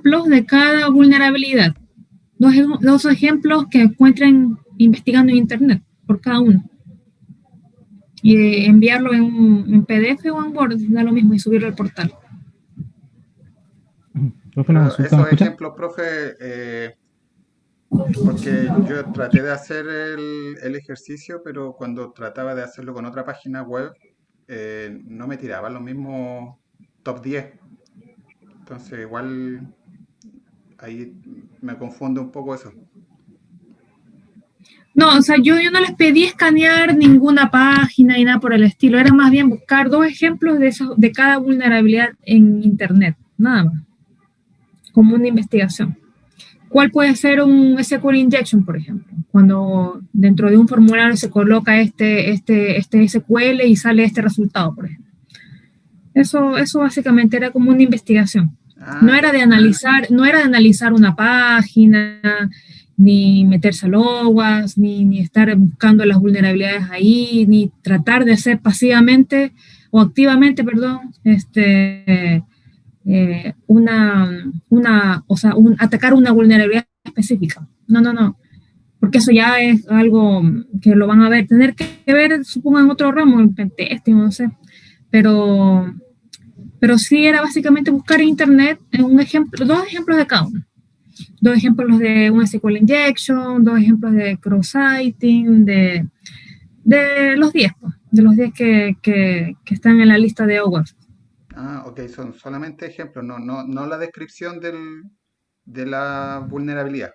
ejemplos de cada vulnerabilidad. Dos ejemplos que encuentren investigando en Internet, por cada uno. Y enviarlo en PDF o en Word, da lo mismo, y subirlo al portal. Profe, ¿me Esos escucha? ejemplos, profe, porque yo traté de hacer el ejercicio, pero cuando trataba de hacerlo con otra página web, no me tiraba los mismos top 10. Entonces, igual ahí me confunde un poco eso. No, o sea, yo no les pedí escanear ninguna página y nada por el estilo. Era más bien buscar dos ejemplos de cada vulnerabilidad en Internet, nada más, como una investigación. ¿Cuál puede ser un SQL injection, por ejemplo? Cuando dentro de un formulario se coloca este SQL y sale este resultado, por ejemplo. Eso básicamente era como una investigación. No era de analizar una página, ni meterse a loguas, ni estar buscando las vulnerabilidades ahí, ni tratar de hacer pasivamente o activamente, perdón, atacar una vulnerabilidad específica. No, porque eso ya es algo que lo van a tener que ver, supongo, en otro ramo, en pentesting, no sé, pero sí era básicamente buscar en Internet dos ejemplos de cada uno. Dos ejemplos de un SQL injection, dos ejemplos de cross-sighting, de los 10, pues, de los 10 que están en la lista de OWASP. Ok, son solamente ejemplos, no la descripción de la vulnerabilidad.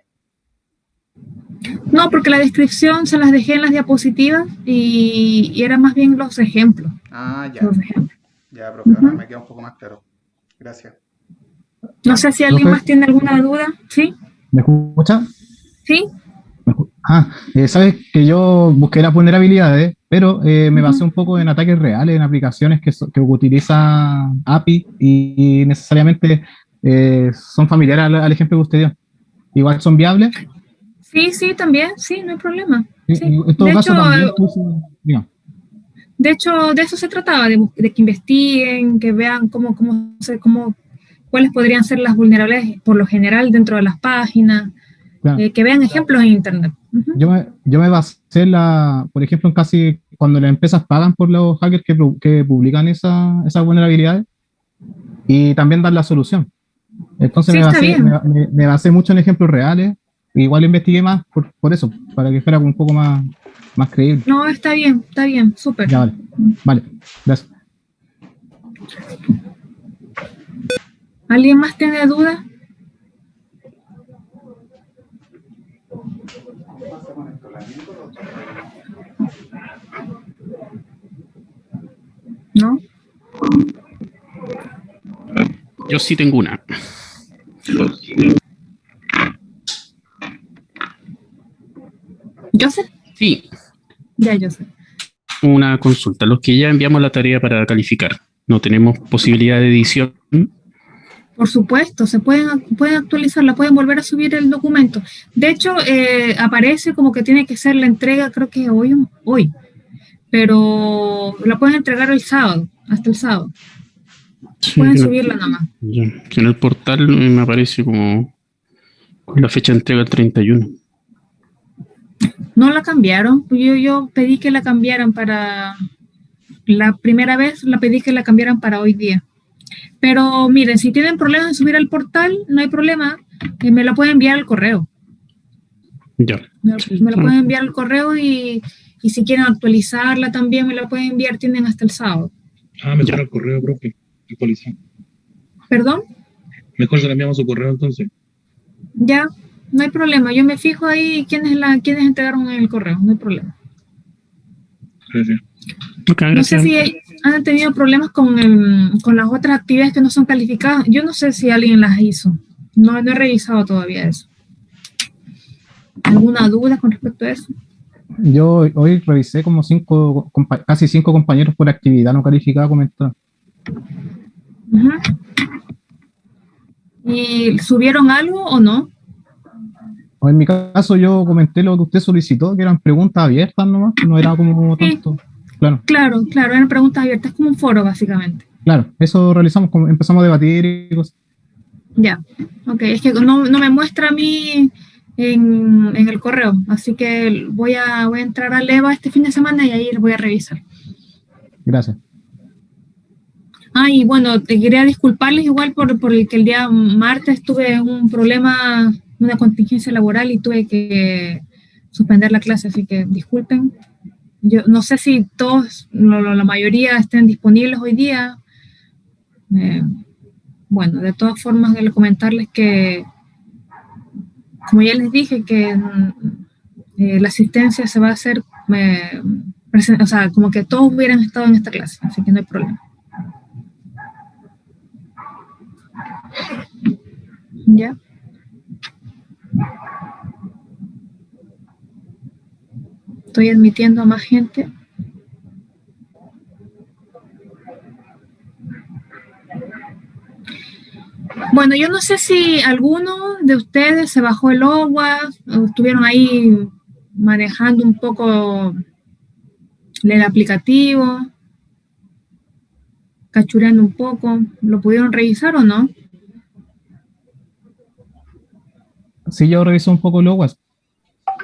No, porque la descripción se las dejé en las diapositivas y era más bien los ejemplos. Ya. Los ejemplos. Ya, profe, ahora me queda un poco más claro. Gracias. No sé si alguien más tiene alguna duda. ¿Sí? ¿Me escucha? ¿Sí? Sabes que yo busqué las vulnerabilidades, pero me basé un poco en ataques reales, en aplicaciones que utilizan API y necesariamente son familiares al ejemplo que usted dio. Igual son viables. Sí, también, sí, no hay problema. Sí. En todo caso, también de hecho, de eso se trataba, de que investiguen, que vean cuáles podrían ser las vulnerabilidades por lo general dentro de las páginas, claro. Que vean ejemplos en Internet. Yo me basé, por ejemplo, en casi cuando las empresas pagan por los hackers que publican esas vulnerabilidades y también dan la solución. Entonces me basé mucho en ejemplos reales. Igual investigué más por eso, para que fuera un poco más creíble. No, está bien, súper. Ya, vale, gracias. ¿Alguien más tiene dudas? ¿No? Yo sí tengo una. ¿Joseph? Sí. Ya, Joseph. Una consulta. Los que ya enviamos la tarea para calificar, ¿no tenemos posibilidad de edición? Por supuesto, se pueden actualizarla, pueden volver a subir el documento. De hecho, aparece como que tiene que ser la entrega, creo que hoy, pero la pueden entregar el sábado, hasta el sábado. Sí, pueden subirla nada más. Ya. En el portal me aparece como con la fecha de entrega el 31. No la cambiaron, yo pedí que la cambiaran para... La primera vez la pedí que la cambiaran para hoy día. Pero miren, si tienen problemas en subir al portal, no hay problema, me la pueden enviar al correo. Ya. Me la pueden enviar al correo y si quieren actualizarla también me la pueden enviar, tienen hasta el sábado. Mejor al correo, profe, actualizar. ¿Perdón? Mejor se la enviamos a su correo entonces. Ya, no hay problema, yo me fijo ahí quiénes entregaron en el correo, no hay problema. Gracias. Okay, no sé si han tenido problemas con las otras actividades que no son calificadas. Yo no sé si alguien las hizo. No he revisado todavía eso. ¿Alguna duda con respecto a eso? Yo hoy revisé como casi 5 compañeros por actividad no calificada comentaron. ¿Y subieron algo o no? En mi caso yo comenté lo que usted solicitó, que eran preguntas abiertas nomás, no era como tanto. Claro, eran preguntas abiertas, como un foro básicamente. Claro, eso realizamos, empezamos a debatir y cosas. Ya, ok, es que no me muestra a mí en el correo, así que voy a entrar a Leva este fin de semana y ahí lo voy a revisar. Gracias. Ah, y bueno, te quería disculparles igual por el que el día martes tuve un problema, una contingencia laboral y tuve que suspender la clase, así que disculpen. Yo no sé si todos, la mayoría estén disponibles hoy día. Bueno, de todas formas, quiero comentarles que, como ya les dije, que la asistencia se va a hacer, o sea, como que todos hubieran estado en esta clase, así que no hay problema. ¿Ya? Estoy admitiendo a más gente. Bueno, yo no sé si alguno de ustedes se bajó el OWASP, o estuvieron ahí manejando un poco el aplicativo, cachureando un poco. ¿Lo pudieron revisar o no? Sí, yo reviso un poco el OWASP.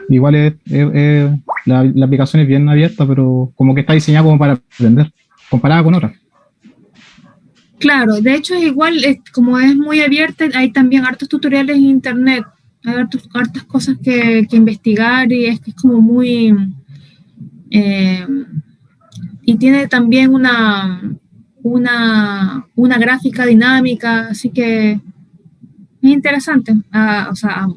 Igual la aplicación es bien abierta, pero como que está diseñada como para aprender, comparada con otras. Claro, de hecho es igual, como es muy abierta, hay también hartos tutoriales en internet, hay hartas cosas que investigar y es que es como muy... y tiene también una gráfica dinámica, así que es interesante. O sea,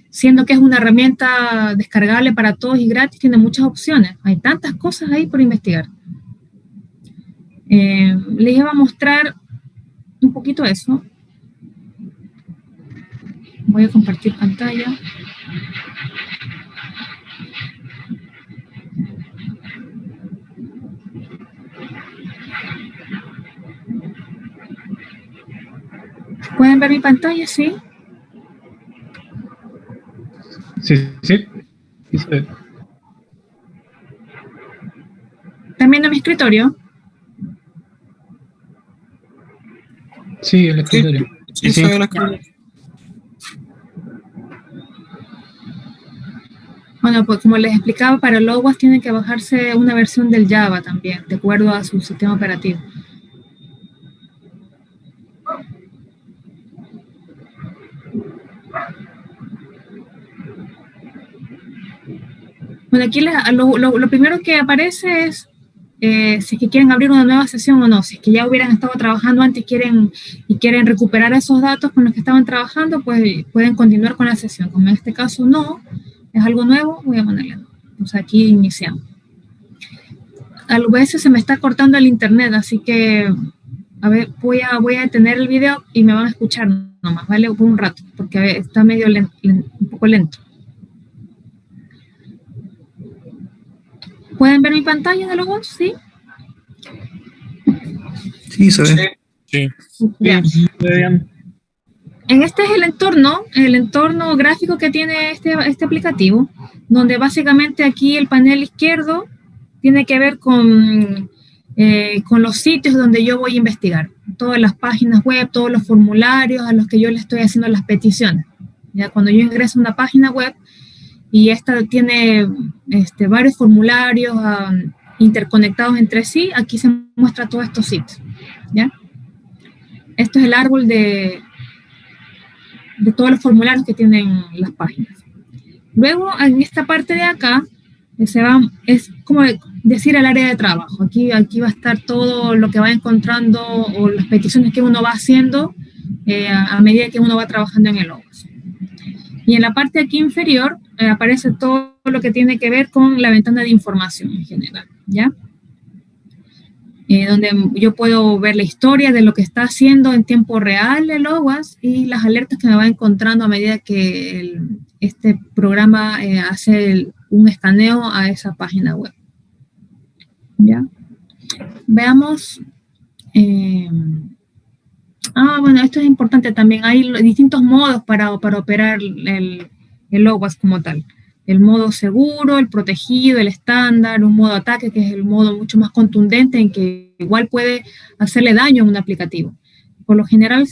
siendo que es una herramienta descargable para todos y gratis, tiene muchas opciones. Hay tantas cosas ahí por investigar. Les iba a mostrar un poquito eso. Voy a compartir pantalla. ¿Pueden ver mi pantalla? Sí. Sí, sí. Sí, se ve. También a mi escritorio. Sí, el escritorio. Sí, se ve la escritorio. Bueno, pues como les explicaba, para el OWASP tienen que bajarse una versión del Java también, de acuerdo a su sistema operativo. Bueno, aquí lo primero que aparece es si es que quieren abrir una nueva sesión o no. Si es que ya hubieran estado trabajando antes y quieren recuperar esos datos con los que estaban trabajando, pues pueden continuar con la sesión. Como en este caso no, es algo nuevo, voy a ponerle no. O sea, aquí iniciamos. A veces se me está cortando el internet, así que a ver, voy a detener el video y me van a escuchar nomás, ¿vale? Por un rato, porque está medio un poco lento. ¿Pueden ver mi pantalla de los ¿sí? Sí, se ve. Sí. Ya. Sí, se ve bien. Este es el entorno gráfico que tiene este aplicativo, donde básicamente aquí el panel izquierdo tiene que ver con los sitios donde yo voy a investigar, todas las páginas web, todos los formularios a los que yo le estoy haciendo las peticiones. Ya cuando yo ingreso a una página web y esta tiene varios formularios interconectados entre sí, aquí se muestra todos estos sitios. ¿Ya? Esto es el árbol de todos los formularios que tienen las páginas. Luego, en esta parte de acá, es como decir el área de trabajo. Aquí va a estar todo lo que va encontrando o las peticiones que uno va haciendo a medida que uno va trabajando en el OWASP. Y en la parte aquí inferior aparece todo lo que tiene que ver con la ventana de información en general, ¿ya? Donde yo puedo ver la historia de lo que está haciendo en tiempo real el OWASP y las alertas que me va encontrando a medida que este programa hace un escaneo a esa página web. ¿Ya? Veamos. Bueno, esto es importante también. Hay distintos modos para operar el OWASP como tal. El modo seguro, el protegido, el estándar, un modo ataque, que es el modo mucho más contundente en que igual puede hacerle daño a un aplicativo. Por lo general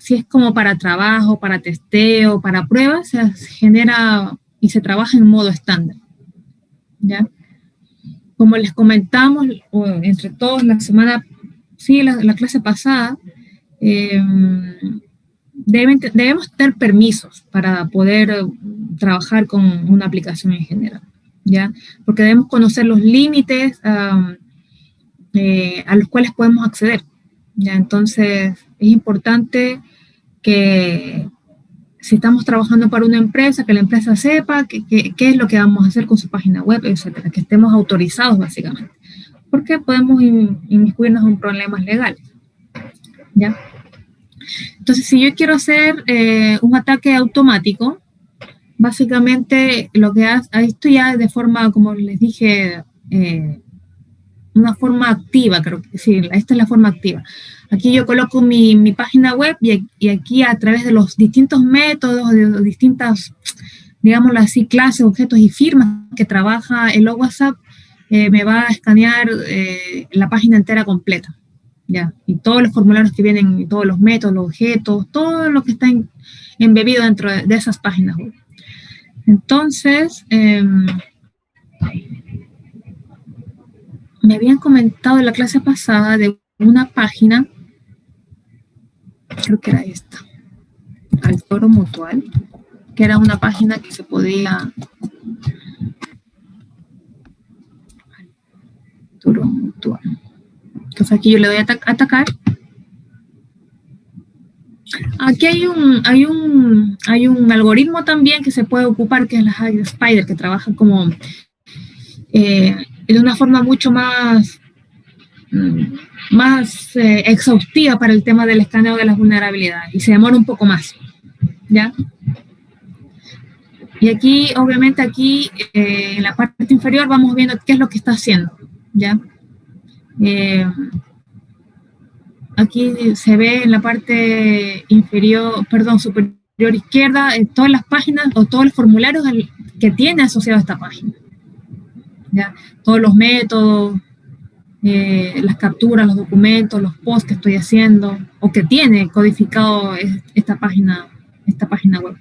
si es como para trabajo, para testeo, para pruebas, se genera y se trabaja en modo estándar, ¿ya? Como les comentamos, entre todos la semana, sí, la clase pasada, debemos tener permisos para poder trabajar con una aplicación en general, ¿ya? Porque debemos conocer los límites a los cuales podemos acceder, ¿ya? Entonces, es importante que si estamos trabajando para una empresa, que la empresa sepa qué es lo que vamos a hacer con su página web, etcétera, que estemos autorizados básicamente, porque podemos inmiscuirnos en problemas legales, ¿ya? Entonces, si yo quiero hacer un ataque automático, básicamente lo que hace, esto ya de forma, como les dije, una forma activa, creo que sí, esta es la forma activa. Aquí yo coloco mi página web y aquí a través de los distintos métodos, de los distintas, digámoslo así, clases, objetos y firmas que trabaja el WhatsApp, me va a escanear la página entera completa, ¿ya? Y todos los formularios que vienen, y todos los métodos, los objetos, todo lo que está embebido dentro de esas páginas web. Entonces, me habían comentado en la clase pasada de una página, creo que era esta, Al Toro Mutual, que era una página que se podía... Al Toro Mutual. Entonces aquí yo le doy a atacar. Aquí hay un algoritmo también que se puede ocupar, que es la Spider, que trabaja como de una forma mucho más exhaustiva para el tema del escaneo de las vulnerabilidades y se demora un poco más, ¿ya? Y aquí, obviamente aquí, en la parte inferior vamos viendo qué es lo que está haciendo, ¿ya? Aquí se ve en la parte inferior, perdón, superior izquierda, todas las páginas o todos los formularios que tiene asociado a esta página, ¿ya? Todos los métodos, las capturas, los documentos, los posts que estoy haciendo o que tiene codificado esta página web.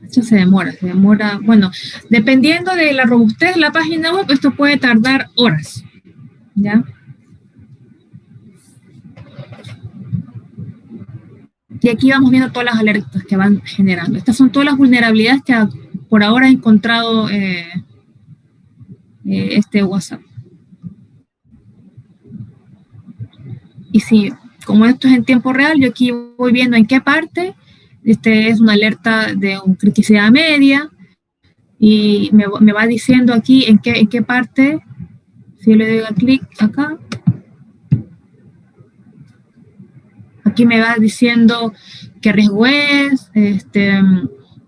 Esto se demora, bueno, dependiendo de la robustez de la página web, esto puede tardar horas, ¿ya? Y aquí vamos viendo todas las alertas que van generando. Estas son todas las vulnerabilidades que por ahora ha encontrado este WhatsApp. Y si, como esto es en tiempo real, yo aquí voy viendo en qué parte, es una alerta de una criticidad media, y me va diciendo aquí en qué parte, si yo le doy a clic acá, aquí me va diciendo qué riesgo es,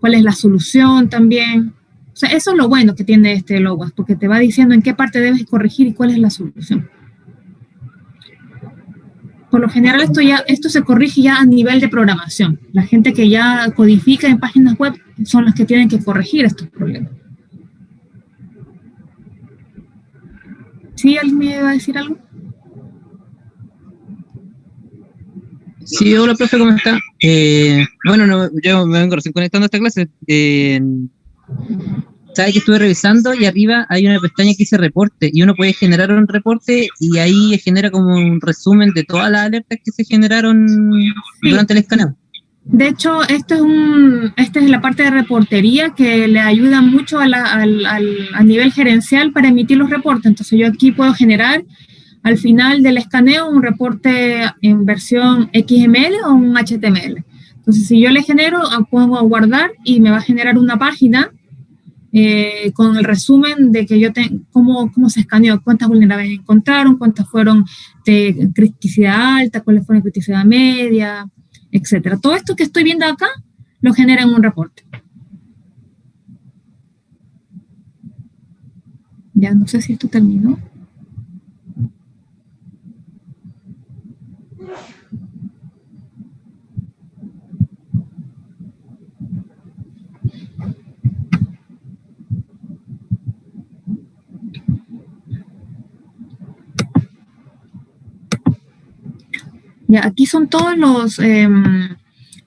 cuál es la solución también. O sea, eso es lo bueno que tiene este LOWASP, porque te va diciendo en qué parte debes corregir y cuál es la solución. Por lo general esto se corrige ya a nivel de programación. La gente que ya codifica en páginas web son las que tienen que corregir estos problemas. ¿Sí? ¿Alguien me va a decir algo? Sí, hola, profe, ¿cómo está? Bueno, no, yo me vengo recién conectando a esta clase. Sabe que estuve revisando y arriba hay una pestaña que dice reporte y uno puede generar un reporte y ahí genera como un resumen de todas las alertas que se generaron durante el escaneo. De hecho, esta es la parte de reportería que le ayuda mucho a nivel gerencial para emitir los reportes. Entonces yo aquí puedo generar al final del escaneo un reporte en versión XML o un HTML. Entonces si yo le genero, pongo a guardar y me va a generar una página con el resumen de que cómo se escaneó, cuántas vulnerabilidades encontraron, cuántas fueron de criticidad alta, cuáles fueron de criticidad media, etcétera. Todo esto que estoy viendo acá lo genera en un reporte. Ya no sé si esto terminó. Ya, aquí son todos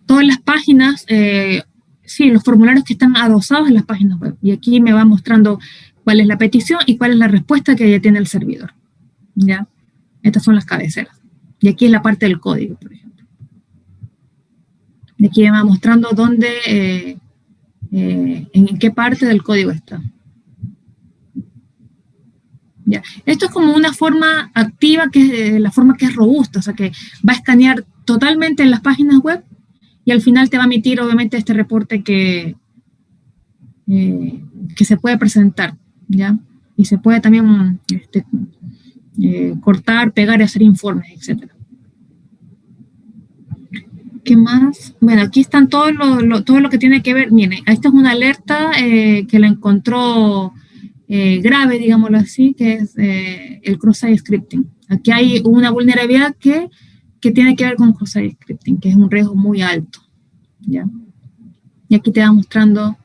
todas las páginas, sí, los formularios que están adosados en las páginas web. Y aquí me va mostrando cuál es la petición y cuál es la respuesta que ya tiene el servidor. ¿Ya? Estas son las cabeceras. Y aquí es la parte del código, por ejemplo. Y aquí me va mostrando dónde, en qué parte del código está. ¿Ya? Esto es como una forma activa, que es la forma que es robusta, o sea que va a escanear totalmente en las páginas web y al final te va a emitir obviamente este reporte que se puede presentar, ¿ya? Y se puede también cortar, pegar y hacer informes, etc. ¿Qué más? Bueno, aquí están todo lo que tiene que ver. Miren, esta es una alerta que la encontró grave, digámoslo así, que es el cross-site scripting. Aquí hay una vulnerabilidad que tiene que ver con cross-site scripting, que es un riesgo muy alto, ¿ya? Y aquí te va mostrando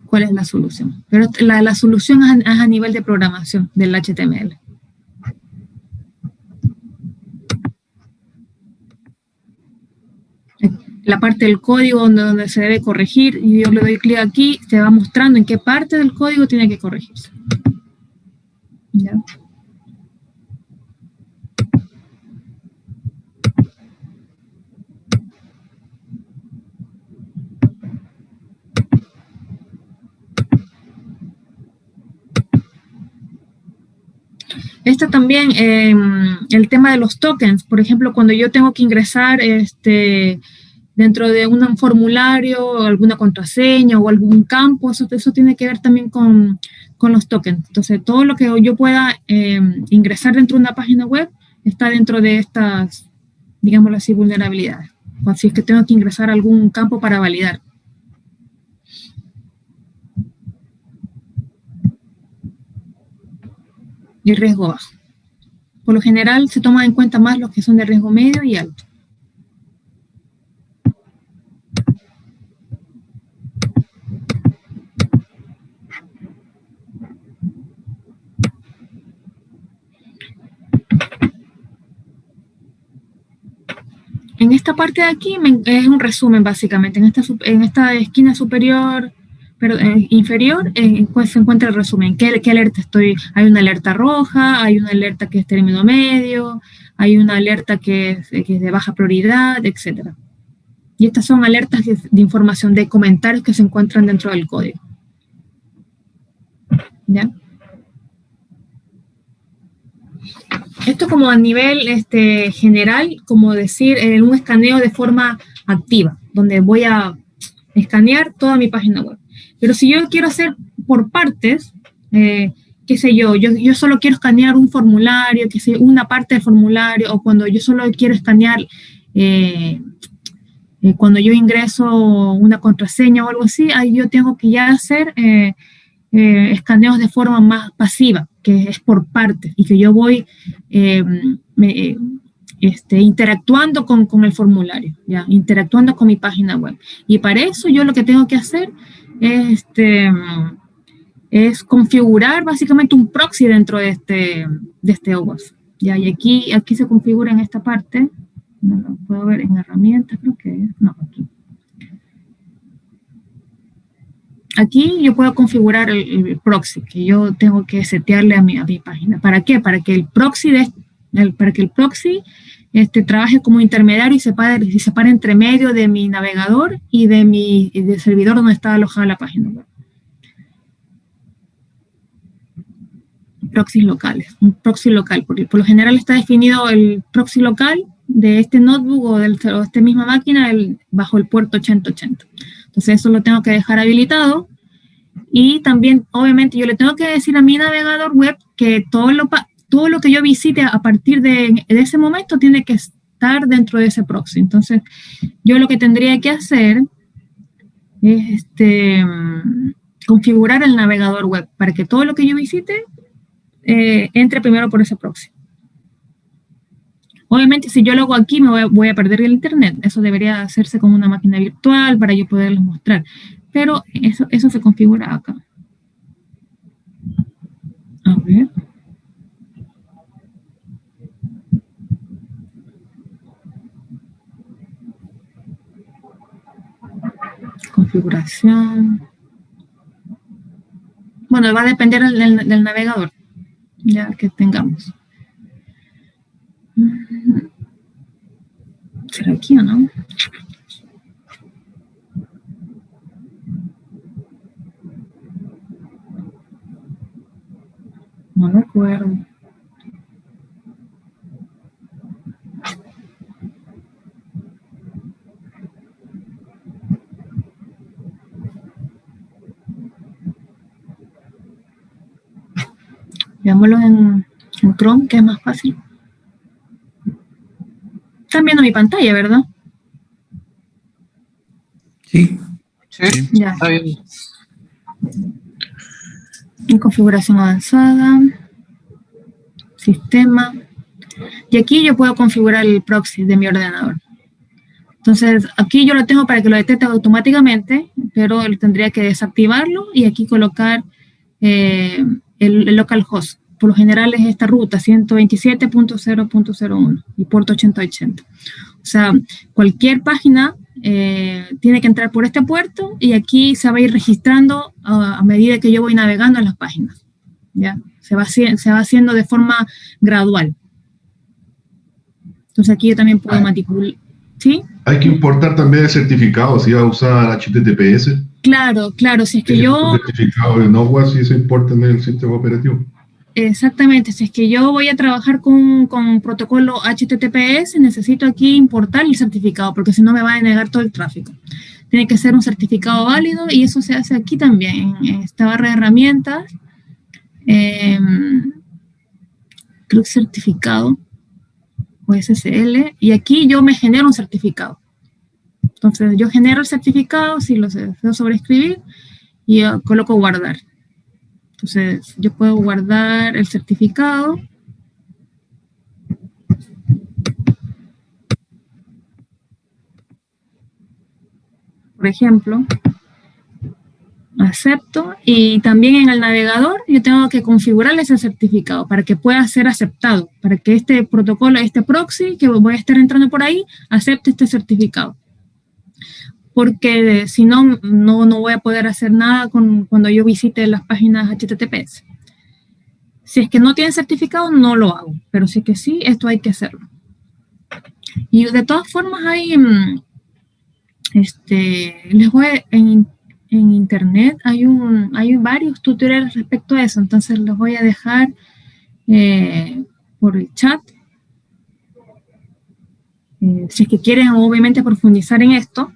cuál es la solución. Pero la solución es a nivel de programación del HTML. La parte del código donde se debe corregir, y yo le doy clic aquí, te va mostrando en qué parte del código tiene que corregirse. ¿Ya? Esto también, el tema de los tokens, por ejemplo, cuando yo tengo que ingresar dentro de un formulario, alguna contraseña o algún campo, eso tiene que ver también con los tokens. Entonces, todo lo que yo pueda ingresar dentro de una página web está dentro de estas, digámoslo así, vulnerabilidades. O si es que tengo que ingresar algún campo para validar. Y riesgo bajo. Por lo general se toman en cuenta más los que son de riesgo medio y alto. En esta parte de aquí es un resumen básicamente. En esta esquina superior, inferior, pues se encuentra el resumen. ¿Qué alerta estoy? Hay una alerta roja, hay una alerta que es término medio, hay una alerta que es de baja prioridad, etc. Y estas son alertas de información, de comentarios que se encuentran dentro del código. ¿Ya? Esto como a nivel general, como decir, un escaneo de forma activa, donde voy a escanear toda mi página web. Pero si yo quiero hacer por partes, qué sé yo solo quiero escanear un formulario, qué sé, una parte del formulario, o cuando yo solo quiero escanear, cuando yo ingreso una contraseña o algo así, ahí yo tengo que ya hacer escaneos de forma más pasiva, que es por partes, y que yo voy interactuando con el formulario, ¿ya? Interactuando con mi página web. Y para eso yo lo que tengo que hacer es configurar básicamente un proxy dentro de este OWASP, ¿ya? Y aquí se configura en esta parte, no lo puedo ver en herramientas, creo que no, aquí. Aquí yo puedo configurar el proxy que yo tengo que setearle a mi página. ¿Para qué? Para que el proxy trabaje como intermediario y se pare entre medio de mi navegador y del servidor donde está alojada la página web. Proxys locales. Un proxy local, porque por lo general está definido el proxy local de este notebook o de esta misma máquina bajo el puerto 8080. Entonces eso lo tengo que dejar habilitado, y también obviamente yo le tengo que decir a mi navegador web que todo lo que yo visite a partir de ese momento tiene que estar dentro de ese proxy. Entonces yo lo que tendría que hacer es configurar el navegador web para que todo lo que yo visite entre primero por ese proxy. Obviamente, si yo lo hago aquí, voy a perder el internet. Eso debería hacerse con una máquina virtual para yo poderles mostrar. Pero eso se configura acá. A ver. configuración. Bueno, va a depender del navegador, ya que tengamos. ¿Será aquí o no? No me acuerdo. Veámoslo en Chrome, que es más fácil. Están viendo mi pantalla, ¿verdad? Sí. Sí, Ya. está bien. En configuración avanzada, sistema. Y aquí yo puedo configurar el proxy de mi ordenador. Entonces, aquí yo lo tengo para que lo detecte automáticamente, pero tendría que desactivarlo y aquí colocar el localhost. Por lo general es esta ruta, 127.0.01 y puerto 8080. O sea, cualquier página tiene que entrar por este puerto y aquí se va a ir registrando a medida que yo voy navegando en las páginas. ¿Ya? Se va haciendo de forma gradual. Entonces aquí yo también puedo manipular. ¿Sí? Hay que importar también el certificado, si va a usar HTTPS. Claro, si es que yo... El certificado de NOWA sí se importa en el sistema operativo. Exactamente, si es que yo voy a trabajar con protocolo HTTPS, necesito aquí importar el certificado, porque si no me va a denegar todo el tráfico. Tiene que ser un certificado válido y eso se hace aquí también, en esta barra de herramientas. Creo que certificado o SSL, y aquí yo me genero un certificado. Entonces yo genero el certificado, si lo deseo sobreescribir, y coloco guardar. Entonces yo puedo guardar el certificado. Por ejemplo, acepto, y también en el navegador yo tengo que configurar ese certificado para que pueda ser aceptado, para que este protocolo, este proxy que voy a estar entrando por ahí, acepte este certificado. Porque si no, no voy a poder hacer nada cuando yo visite las páginas HTTPS. Si es que no tiene certificado, no lo hago, pero si es que sí, esto hay que hacerlo. Y de todas formas hay, les voy en internet hay varios tutoriales respecto a eso, entonces los voy a dejar por el chat. Si es que quieren obviamente profundizar en esto,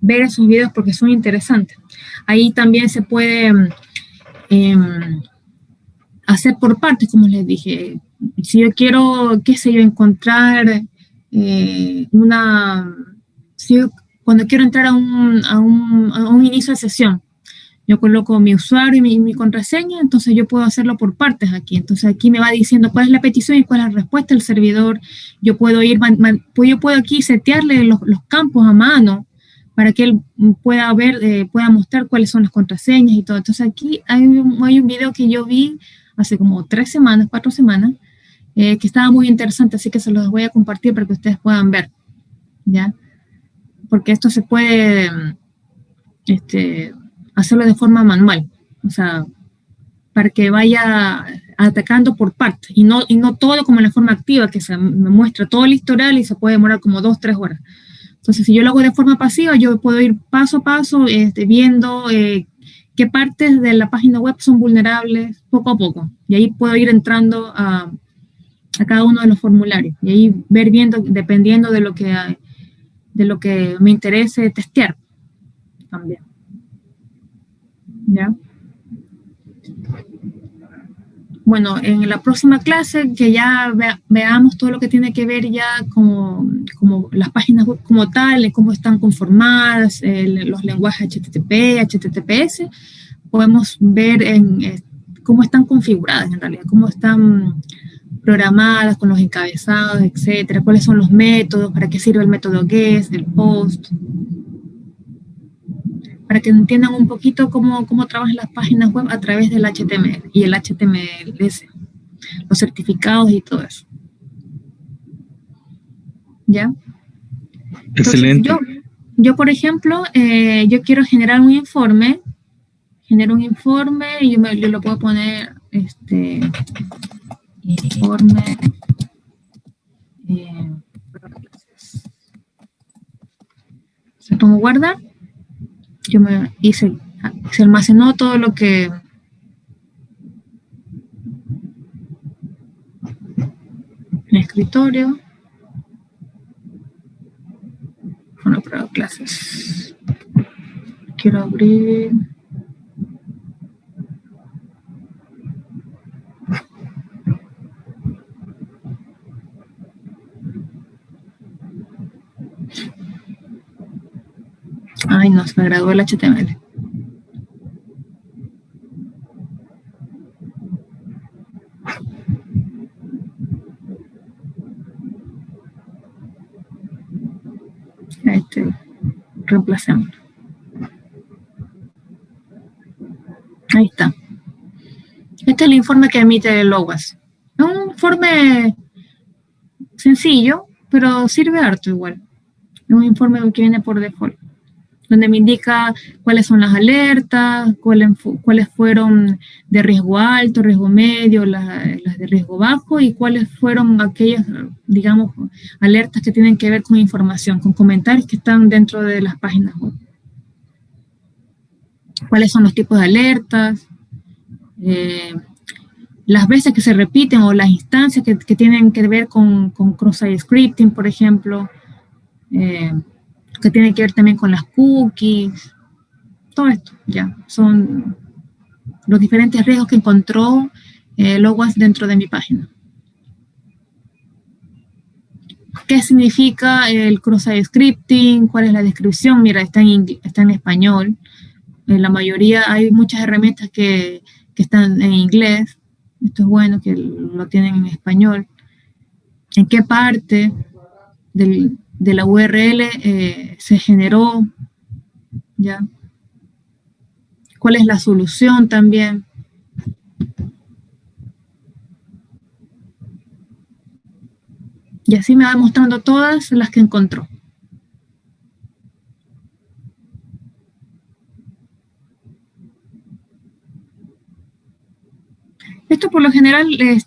ver esos videos porque son interesantes. Ahí también se puede hacer por partes, como les dije. Si yo quiero, qué sé yo, encontrar cuando quiero entrar a un inicio de sesión, yo coloco mi usuario y mi contraseña, entonces yo puedo hacerlo por partes aquí. Entonces aquí me va diciendo cuál es la petición y cuál es la respuesta del servidor. Yo puedo aquí setearle los campos a mano para que él pueda mostrar cuáles son las contraseñas y todo. Entonces aquí hay un video que yo vi hace como 4 semanas, que estaba muy interesante, así que se los voy a compartir para que ustedes puedan ver, ¿ya? Porque esto se puede hacerlo de forma manual, o sea, para que vaya atacando por partes y no todo como en la forma activa, que se me muestra todo el historial y se puede demorar como 2-3 horas. Entonces, si yo lo hago de forma pasiva, yo puedo ir paso a paso viendo qué partes de la página web son vulnerables poco a poco. Y ahí puedo ir entrando a cada uno de los formularios y ahí viendo, dependiendo de lo que me interese testear también. ¿Ya? Bueno, en la próxima clase que ya veamos todo lo que tiene que ver ya como las páginas web como tal, cómo están conformadas, los lenguajes HTTP, HTTPS, podemos ver cómo están configuradas en realidad, cómo están programadas con los encabezados, etcétera, cuáles son los métodos, para qué sirve el método GET, el POST, para que entiendan un poquito cómo trabajan las páginas web a través del HTML y el HTMLS, los certificados y todo eso. ¿Ya? Entonces, Excelente. Yo, por ejemplo, yo quiero generar un informe, genero un informe y yo lo puedo poner, informe, se pongo guardar, se almacenó todo lo que en el escritorio. Bueno, para clases. Quiero abrir. Ay, no, se me graduó el HTML. Reemplacemos. Ahí está. Este es el informe que emite el OWASP. Es un informe sencillo, pero sirve harto igual. Es un informe que viene por default, donde me indica cuáles son las alertas, cuáles fueron de riesgo alto, riesgo medio, las de riesgo bajo y cuáles fueron aquellas, digamos, alertas que tienen que ver con información, con comentarios que están dentro de las páginas web. Cuáles son los tipos de alertas, las veces que se repiten o las instancias que tienen que ver con cross-site scripting, por ejemplo, que tiene que ver también con las cookies, todo esto, ya, son los diferentes riesgos que encontró OWASP dentro de mi página. ¿Qué significa el cross-site scripting? ¿Cuál es la descripción? Mira, está en español. En la mayoría hay muchas herramientas que están en inglés. Esto es bueno que lo tienen en español. ¿En qué parte de la URL se generó? ¿Ya? ¿Cuál es la solución también? Y así me va mostrando todas las que encontró. Esto por lo general es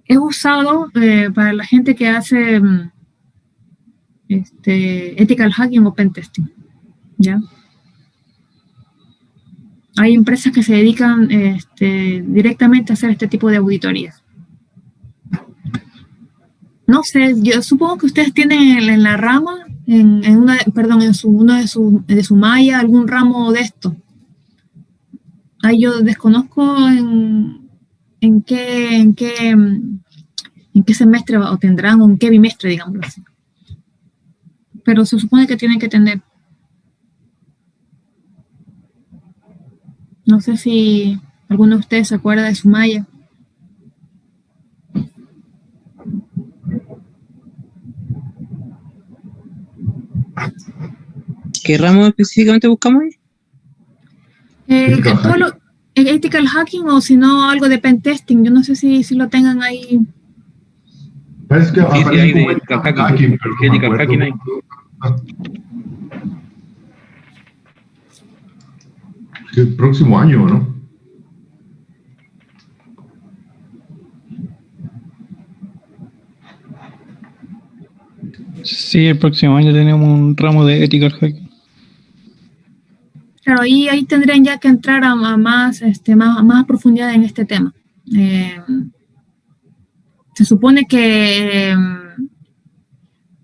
usado para la gente que hace ethical hacking o pentesting, ¿ya? Hay empresas que se dedican directamente a hacer este tipo de auditorías. No sé, yo supongo que ustedes tienen en la rama, en uno de su malla, algún ramo de esto. Ahí yo desconozco en qué semestre o tendrán, o en qué bimestre, digámoslo así. Pero se supone que tienen que tener. No sé si alguno de ustedes se acuerda de su malla. ¿Qué ramo específicamente buscamos ahí? Ethical hacking o si no algo de pentesting. Yo no sé si lo tengan ahí. Parece que Sí, aparece hay como de ethical hacking, hacking, pero no me ethical acuerdo. hacking hay. El próximo año, ¿no? Sí, el próximo año tenemos un ramo de ethical hacking. Claro, ahí tendrían ya que entrar a más a profundidad en este tema. Se supone que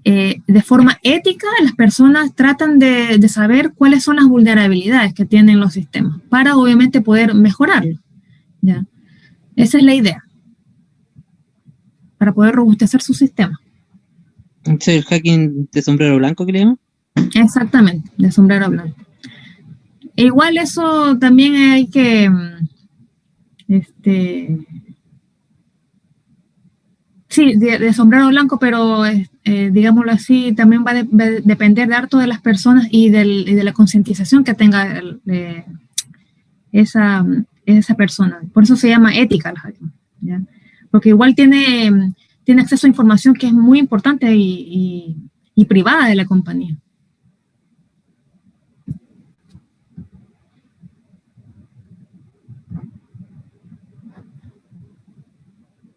de forma ética las personas tratan de saber cuáles son las vulnerabilidades que tienen los sistemas para obviamente poder mejorarlo, ¿ya? Esa es la idea, para poder robustecer su sistema. ¿Es el hacking de sombrero blanco que le llaman? Exactamente, de sombrero blanco. E igual eso también hay que sí, de sombrero blanco, pero digámoslo así, también va a depender de harto de las personas y de la concientización que tenga esa persona. Por eso se llama ethical hacking, ¿ya? Porque igual tiene tiene acceso a información que es muy importante y privada de la compañía.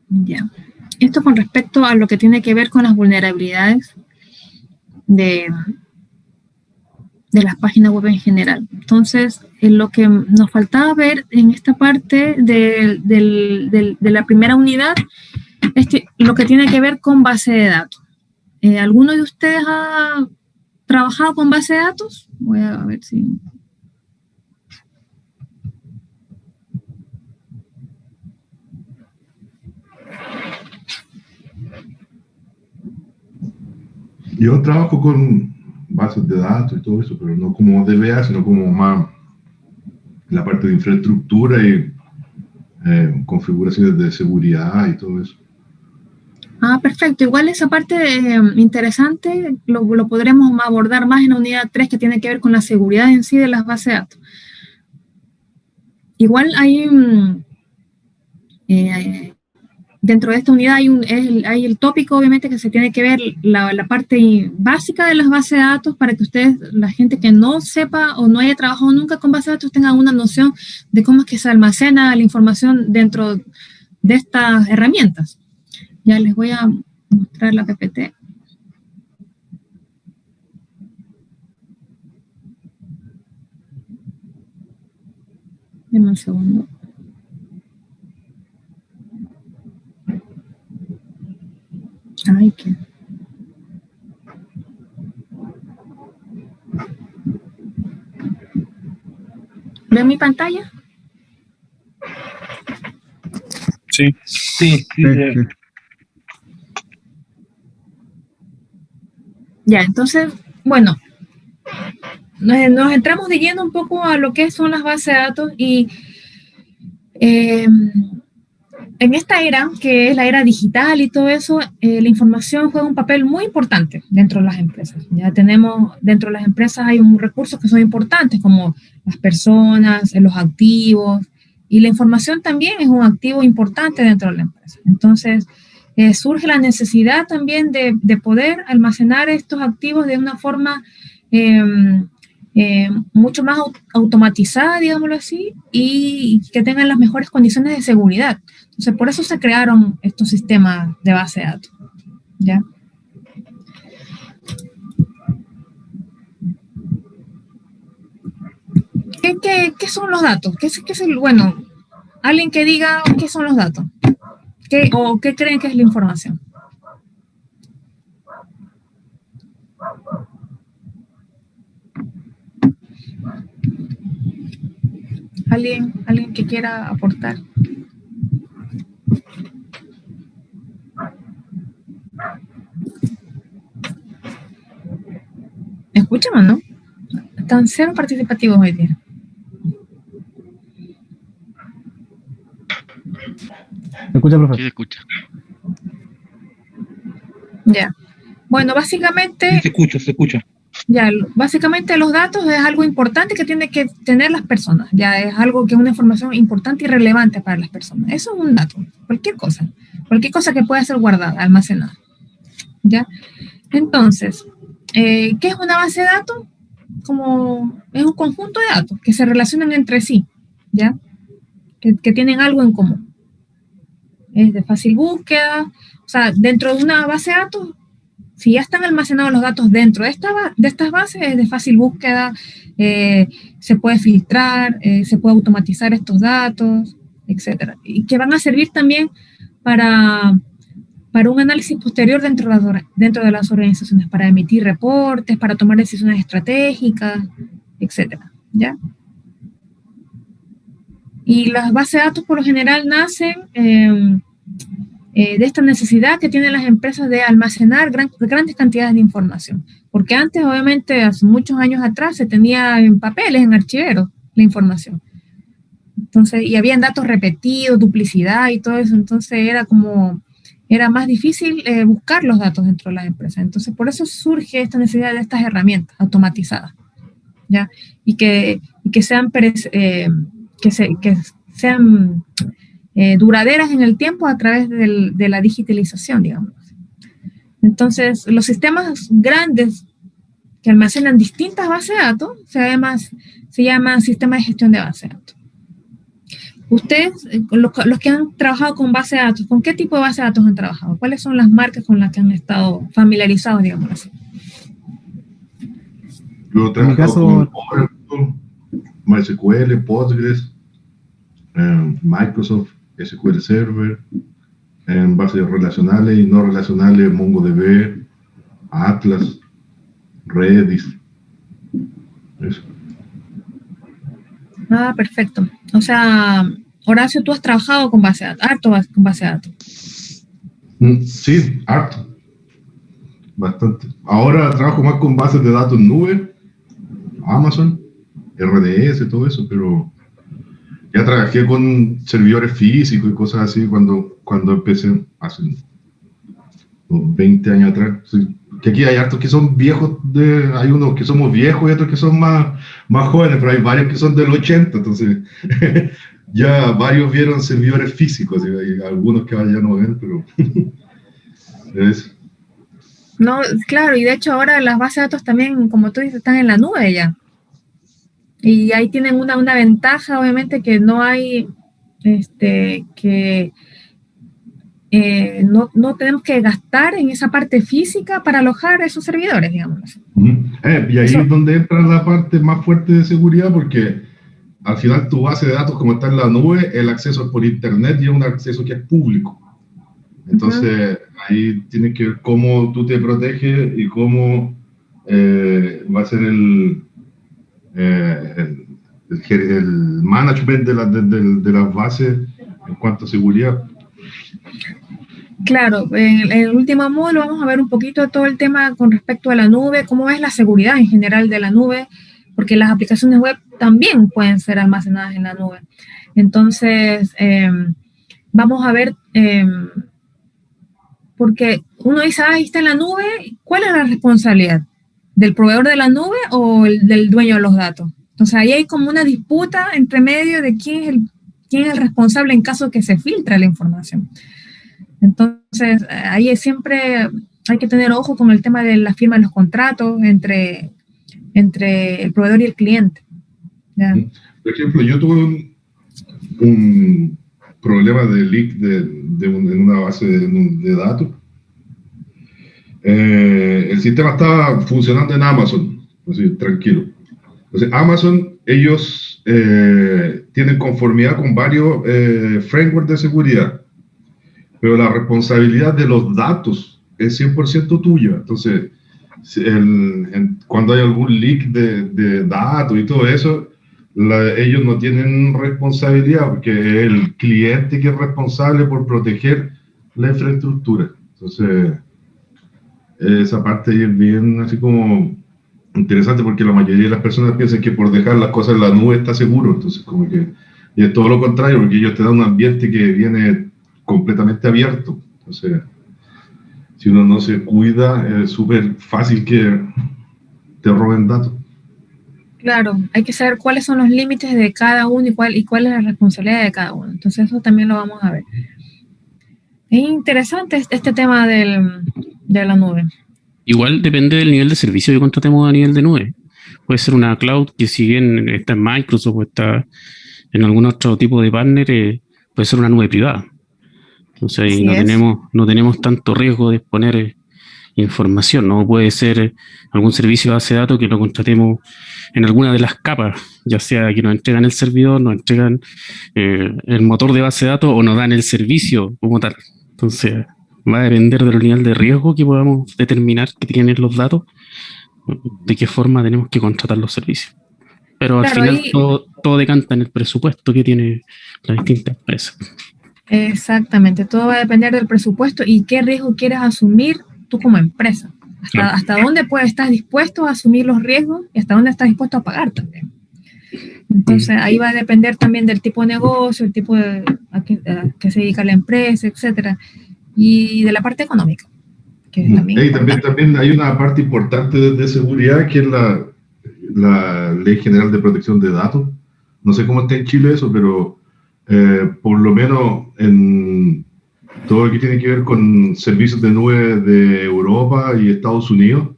Ya. Esto con respecto a lo que tiene que ver con las vulnerabilidades de las páginas web en general. Entonces, lo que nos faltaba ver en esta parte de la primera unidad es lo que tiene que ver con base de datos. ¿Alguno de ustedes ha trabajado con base de datos? Voy a ver si... Yo trabajo con bases de datos y todo eso, pero no como DBA, sino como más la parte de infraestructura y configuraciones de seguridad y todo eso. Ah, perfecto. Igual esa parte interesante lo podremos abordar más en la unidad 3, que tiene que ver con la seguridad en sí de las bases de datos. Igual hay dentro de esta unidad hay el tópico, obviamente, que se tiene que ver la parte básica de las bases de datos para que ustedes, la gente que no sepa o no haya trabajado nunca con bases de datos, tengan una noción de cómo es que se almacena la información dentro de estas herramientas. Ya les voy a mostrar la PPT. Denme un segundo. Ay, qué. ¿Ven mi pantalla? Sí. Sí. Ya, entonces, bueno, nos entramos de lleno un poco a lo que son las bases de datos y en esta era, que es la era digital y todo eso, la información juega un papel muy importante dentro de las empresas. Ya tenemos, dentro de las empresas hay recursos que son importantes, como las personas, los activos, y la información también es un activo importante dentro de la empresa. Entonces, surge la necesidad también de poder almacenar estos activos de una forma mucho más automatizada, digámoslo así, y que tengan las mejores condiciones de seguridad. Entonces, por eso se crearon estos sistemas de base de datos, ¿ya? ¿Qué son los datos? ¿Qué es bueno, alguien que diga qué son los datos? ¿O qué creen que es la información? ¿Alguien que quiera aportar? ¿Escuchan o no? Están cero participativos hoy día. ¿Me escucha, profesor? Sí, se escucha. Ya. Bueno, básicamente... Se escucha. Ya, básicamente los datos es algo importante que tienen que tener las personas. Ya es algo que es una información importante y relevante para las personas. Eso es un dato. Cualquier cosa que pueda ser guardada, almacenada. ¿Ya? Entonces, ¿qué es una base de datos? Es un conjunto de datos que se relacionan entre sí, ¿ya? Que tienen algo en común. Es de fácil búsqueda. O sea, dentro de una base de datos, si ya están almacenados los datos dentro de estas bases, es de fácil búsqueda, se puede filtrar, se puede automatizar estos datos, etc. Y que van a servir también para un análisis posterior dentro de las organizaciones, para emitir reportes, para tomar decisiones estratégicas, etc. ¿Ya? Y las bases de datos por lo general nacen de esta necesidad que tienen las empresas de almacenar grandes cantidades de información. Porque antes, obviamente, hace muchos años atrás, se tenía en papeles, en archiveros, la información. Entonces, y habían datos repetidos, duplicidad y todo eso, entonces era más difícil buscar los datos dentro de las empresas. Entonces, por eso surge esta necesidad de estas herramientas automatizadas, ¿ya? Y que sean duraderas en el tiempo a través de la digitalización, digamos. Entonces, los sistemas grandes que almacenan distintas bases de datos se llaman sistemas de gestión de bases de datos. Ustedes, los que han trabajado con bases de datos, ¿con qué tipo de bases de datos han trabajado? ¿Cuáles son las marcas con las que han estado familiarizados, digamos así? Yo he trabajado con Oracle, MySQL, Postgres, Microsoft SQL Server, en bases relacionales y no relacionales, MongoDB, Atlas, Redis. Eso. Ah, perfecto. O sea, Horacio, tú has trabajado con base de datos, harto con base de datos. Sí, harto. Bastante. Ahora trabajo más con bases de datos nube, Amazon, RDS, todo eso, pero ya trabajé con servidores físicos y cosas así cuando empecé hace unos 20 años atrás. Sí. Que aquí hay hartos que son viejos, hay unos que somos viejos y otros que son más jóvenes, pero hay varios que son del 80, entonces ya varios vieron servidores físicos, y hay algunos que ya no ven, pero es... No, claro, y de hecho ahora las bases de datos también, como tú dices, están en la nube ya. Y ahí tienen una ventaja, obviamente, que no hay, no tenemos que gastar en esa parte física para alojar esos servidores, digamos. Y ahí es donde entra la parte más fuerte de seguridad, porque al final tu base de datos, como está en la nube, el acceso es por internet y es un acceso que es público. Entonces, ahí tienes que ver cómo tú te proteges y cómo va a ser el management de las bases en cuanto a seguridad. Claro, en el último módulo vamos a ver un poquito todo el tema con respecto a la nube, cómo es la seguridad en general de la nube, porque las aplicaciones web también pueden ser almacenadas en la nube. Entonces, vamos a ver, porque uno dice, ahí está en la nube, ¿cuál es la responsabilidad? ¿Del proveedor de la nube o del dueño de los datos? Entonces, ahí hay como una disputa entre medio de quién es el responsable en caso de que se filtre la información. Entonces, ahí siempre hay que tener ojo con el tema de la firma de los contratos entre el proveedor y el cliente. ¿Ya? Por ejemplo, yo tuve un problema de leak en una base de datos. El sistema estaba funcionando en Amazon, así, tranquilo. Entonces, Amazon, ellos tienen conformidad con varios frameworks de seguridad, pero la responsabilidad de los datos es 100% tuya. Entonces, cuando hay algún leak de datos y todo eso, ellos no tienen responsabilidad, porque es el cliente que es responsable por proteger la infraestructura. Entonces, esa parte ahí es bien así como interesante, porque la mayoría de las personas piensan que por dejar las cosas en la nube está seguro. Entonces, como que y es todo lo contrario, porque ellos te dan un ambiente que viene completamente abierto. Entonces, si uno no se cuida, es súper fácil que te roben datos. Claro, hay que saber cuáles son los límites de cada uno y cuál es la responsabilidad de cada uno. Entonces, eso también lo vamos a ver. Es interesante este tema de la nube. Igual depende del nivel de servicio que contratemos a nivel de nube. Puede ser una cloud que, si bien está en Microsoft o está en algún otro tipo de partner, puede ser una nube privada. Entonces ahí no tenemos tanto riesgo de exponer información. No puede ser algún servicio de base de datos que lo contratemos en alguna de las capas, ya sea que nos entregan el servidor, nos entregan el motor de base de datos o nos dan el servicio como tal. Entonces va a depender del nivel de riesgo que podamos determinar que tienen los datos, de qué forma tenemos que contratar los servicios. Pero al final todo decanta en el presupuesto que tiene la distinta empresa. Exactamente, todo va a depender del presupuesto y qué riesgo quieres asumir tú como empresa. Hasta dónde estar dispuesto a asumir los riesgos y hasta dónde estás dispuesto a pagar también. Entonces, ahí va a depender también del tipo de negocio, el tipo a qué se dedica la empresa, etcétera, y de la parte económica. Que también hay una parte importante de seguridad, que es la Ley General de Protección de Datos. No sé cómo está en Chile eso, pero por lo menos en todo lo que tiene que ver con servicios de nube de Europa y Estados Unidos.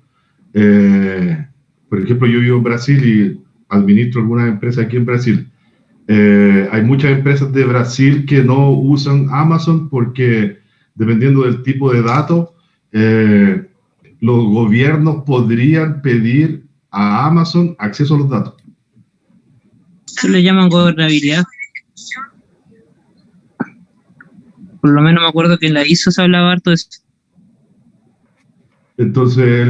Por ejemplo, yo vivo en Brasil y administro algunas empresas aquí en Brasil. Hay muchas empresas de Brasil que no usan Amazon porque, dependiendo del tipo de datos, los gobiernos podrían pedir a Amazon acceso a los datos. Eso le llaman gobernabilidad. Por lo menos me acuerdo que en la ISO se hablaba harto de eso. Entonces,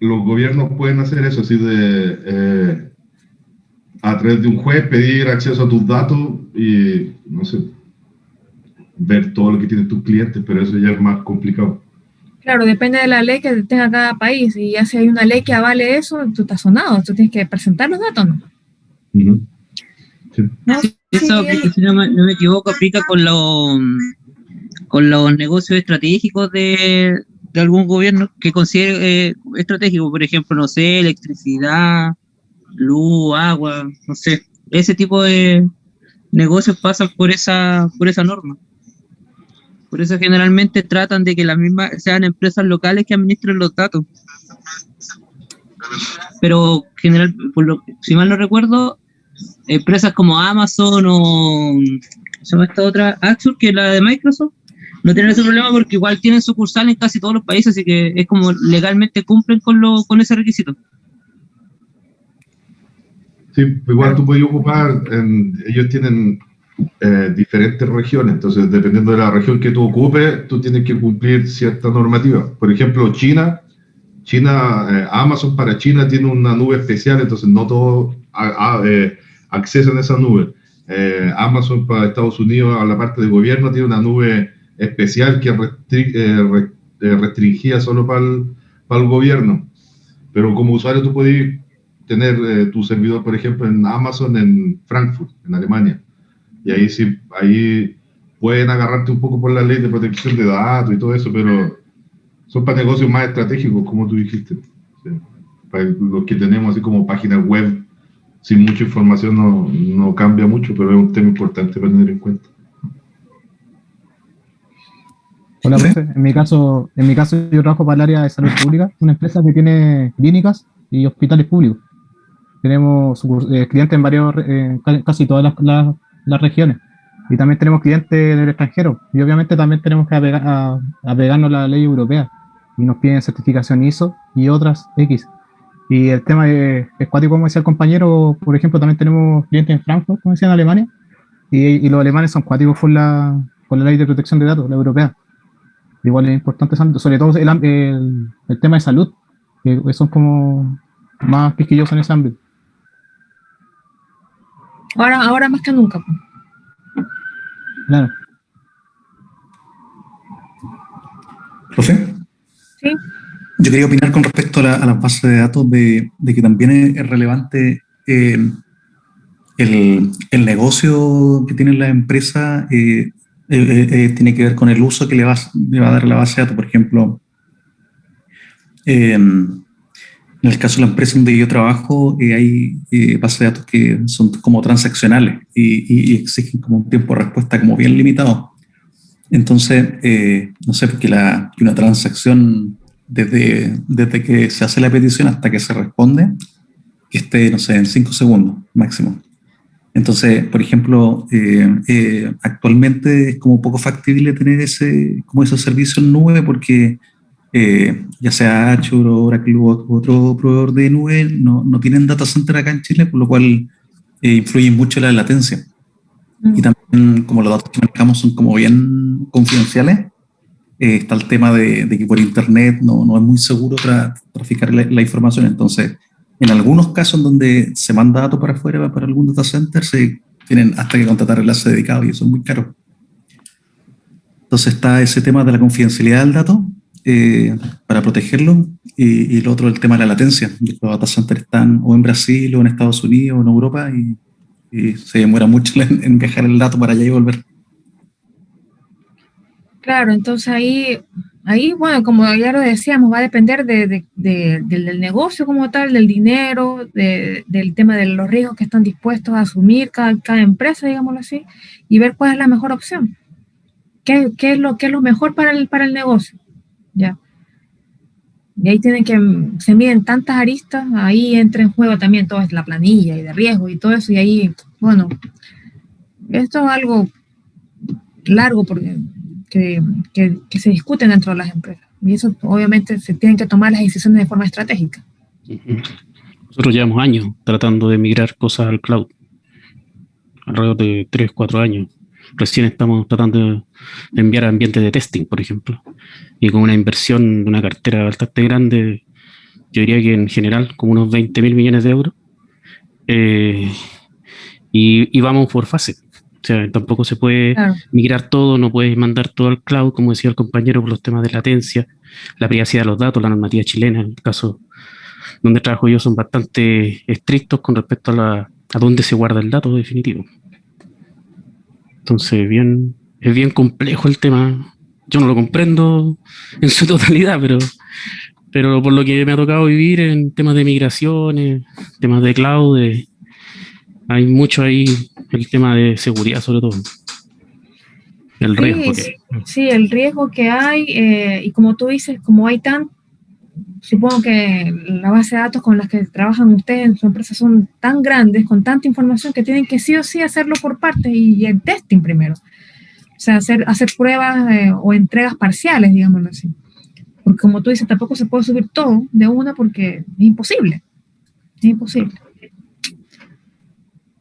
los gobiernos pueden hacer eso, así de a través de un juez pedir acceso a tus datos y, no sé, ver todo lo que tienen tus clientes, pero eso ya es más complicado. Claro, depende de la ley que tenga cada país. Y ya si hay una ley que avale eso, tú estás sonado. Tú tienes que presentar los datos, ¿no? Uh-huh. Sí. ¿No? Eso, Sí. si no me equivoco, aplica con los negocios estratégicos de algún gobierno que considere estratégico, por ejemplo, no sé, electricidad, luz, agua, no sé. Ese tipo de negocios pasan por esa norma. Por eso generalmente tratan de que las mismas sean empresas locales que administren los datos. Pero si mal no recuerdo, empresas como Amazon o se llama esta otra, Azure, que es la de Microsoft, no tienen ese problema porque igual tienen sucursal en casi todos los países, así que es como legalmente cumplen con ese requisito. Sí, igual tú puedes ocupar, ellos tienen diferentes regiones, entonces dependiendo de la región que tú ocupes, tú tienes que cumplir cierta normativa. Por ejemplo, China, Amazon para China tiene una nube especial, entonces no todos accesan a esa nube. Amazon para Estados Unidos, a la parte de gobierno, tiene una nube especial que restringida solo para el gobierno. Pero como usuario tú puedes tener tu servidor, por ejemplo, en Amazon en Frankfurt, en Alemania. Y ahí sí, ahí pueden agarrarte un poco por la ley de protección de datos y todo eso, pero son para negocios más estratégicos, como tú dijiste. Sí. Para los que tenemos así como páginas web sin mucha información no cambia mucho, pero es un tema importante para tener en cuenta. Hola, ¿Sí? profe. En mi caso yo trabajo para el área de salud pública, una empresa que tiene clínicas y hospitales públicos. Tenemos clientes en casi todas las regiones. Y también tenemos clientes del extranjero. Y obviamente también tenemos que apegarnos a la ley europea. Y nos piden certificación ISO y otras X. Y el tema es cuático, como decía el compañero. Por ejemplo, también tenemos clientes en Frankfurt, como decía, en Alemania. Y los alemanes son cuáticos con la ley de protección de datos, la europea. Igual es importante, sobre todo el tema de salud, que son como más quisquillosos en ese ámbito. Ahora más que nunca, pues. Claro. ¿Profe? Sí. Yo quería opinar con respecto a las bases de datos de que también es relevante el negocio que tiene la empresa tiene que ver con el uso que le va a dar la base de datos. Por ejemplo, en el caso de la empresa donde yo trabajo, hay bases de datos que son como transaccionales y exigen como un tiempo de respuesta como bien limitado. Entonces, no sé, porque una transacción desde que se hace la petición hasta que se responde, que esté, no sé, en 5 segundos máximo. Entonces, por ejemplo, actualmente es como poco factible tener esos servicios en nube porque ya sea Azure o Oracle u otro proveedor de nube no tienen data center acá en Chile, por lo cual influye mucho la latencia. Y también, como los datos que manejamos son como bien confidenciales, está el tema de que por internet no es muy seguro traficar la información. Entonces, en algunos casos donde se manda datos para afuera, para algún data center, se tienen hasta que contratar enlaces dedicados y eso es muy caro. Entonces está ese tema de la confidencialidad del dato para protegerlo y lo otro, el tema de la latencia. Los data centers están o en Brasil o en Estados Unidos o en Europa y se demora mucho en viajar el dato para allá y volver. Claro, entonces ahí ahí, bueno, como ya lo decíamos, va a depender del negocio como tal, del dinero, del tema de los riesgos que están dispuestos a asumir cada empresa, digámoslo así, y ver cuál es la mejor opción. ¿Qué es lo mejor para el negocio? ¿Ya? Y ahí se miden tantas aristas, ahí entra en juego también toda la planilla y de riesgo y todo eso, y ahí, bueno, esto es algo largo porque que se discuten dentro de las empresas. Y eso obviamente se tienen que tomar las decisiones de forma estratégica. Nosotros llevamos años tratando de migrar cosas al cloud, alrededor de 3, 4 años. Recién estamos tratando de enviar a ambientes de testing, por ejemplo, y con una inversión de una cartera bastante grande, yo diría que en general como unos 20.000 millones de euros, y vamos por fase. O sea, tampoco se puede migrar todo, no puedes mandar todo al cloud, como decía el compañero, por los temas de latencia, la privacidad de los datos, la normativa chilena, en el caso donde trabajo yo, son bastante estrictos con respecto a dónde se guarda el dato definitivo. Entonces, es bien complejo el tema. Yo no lo comprendo en su totalidad, pero por lo que me ha tocado vivir en temas de migraciones, temas de cloud, hay mucho ahí, el tema de seguridad sobre todo. El riesgo que hay. Sí, el riesgo que hay, y como tú dices, como hay supongo que la base de datos con las que trabajan ustedes en su empresa son tan grandes, con tanta información, que tienen que sí o sí hacerlo por partes y en testing primero. O sea, hacer pruebas o entregas parciales, digámoslo así. Porque como tú dices, tampoco se puede subir todo de una porque es imposible. Es imposible.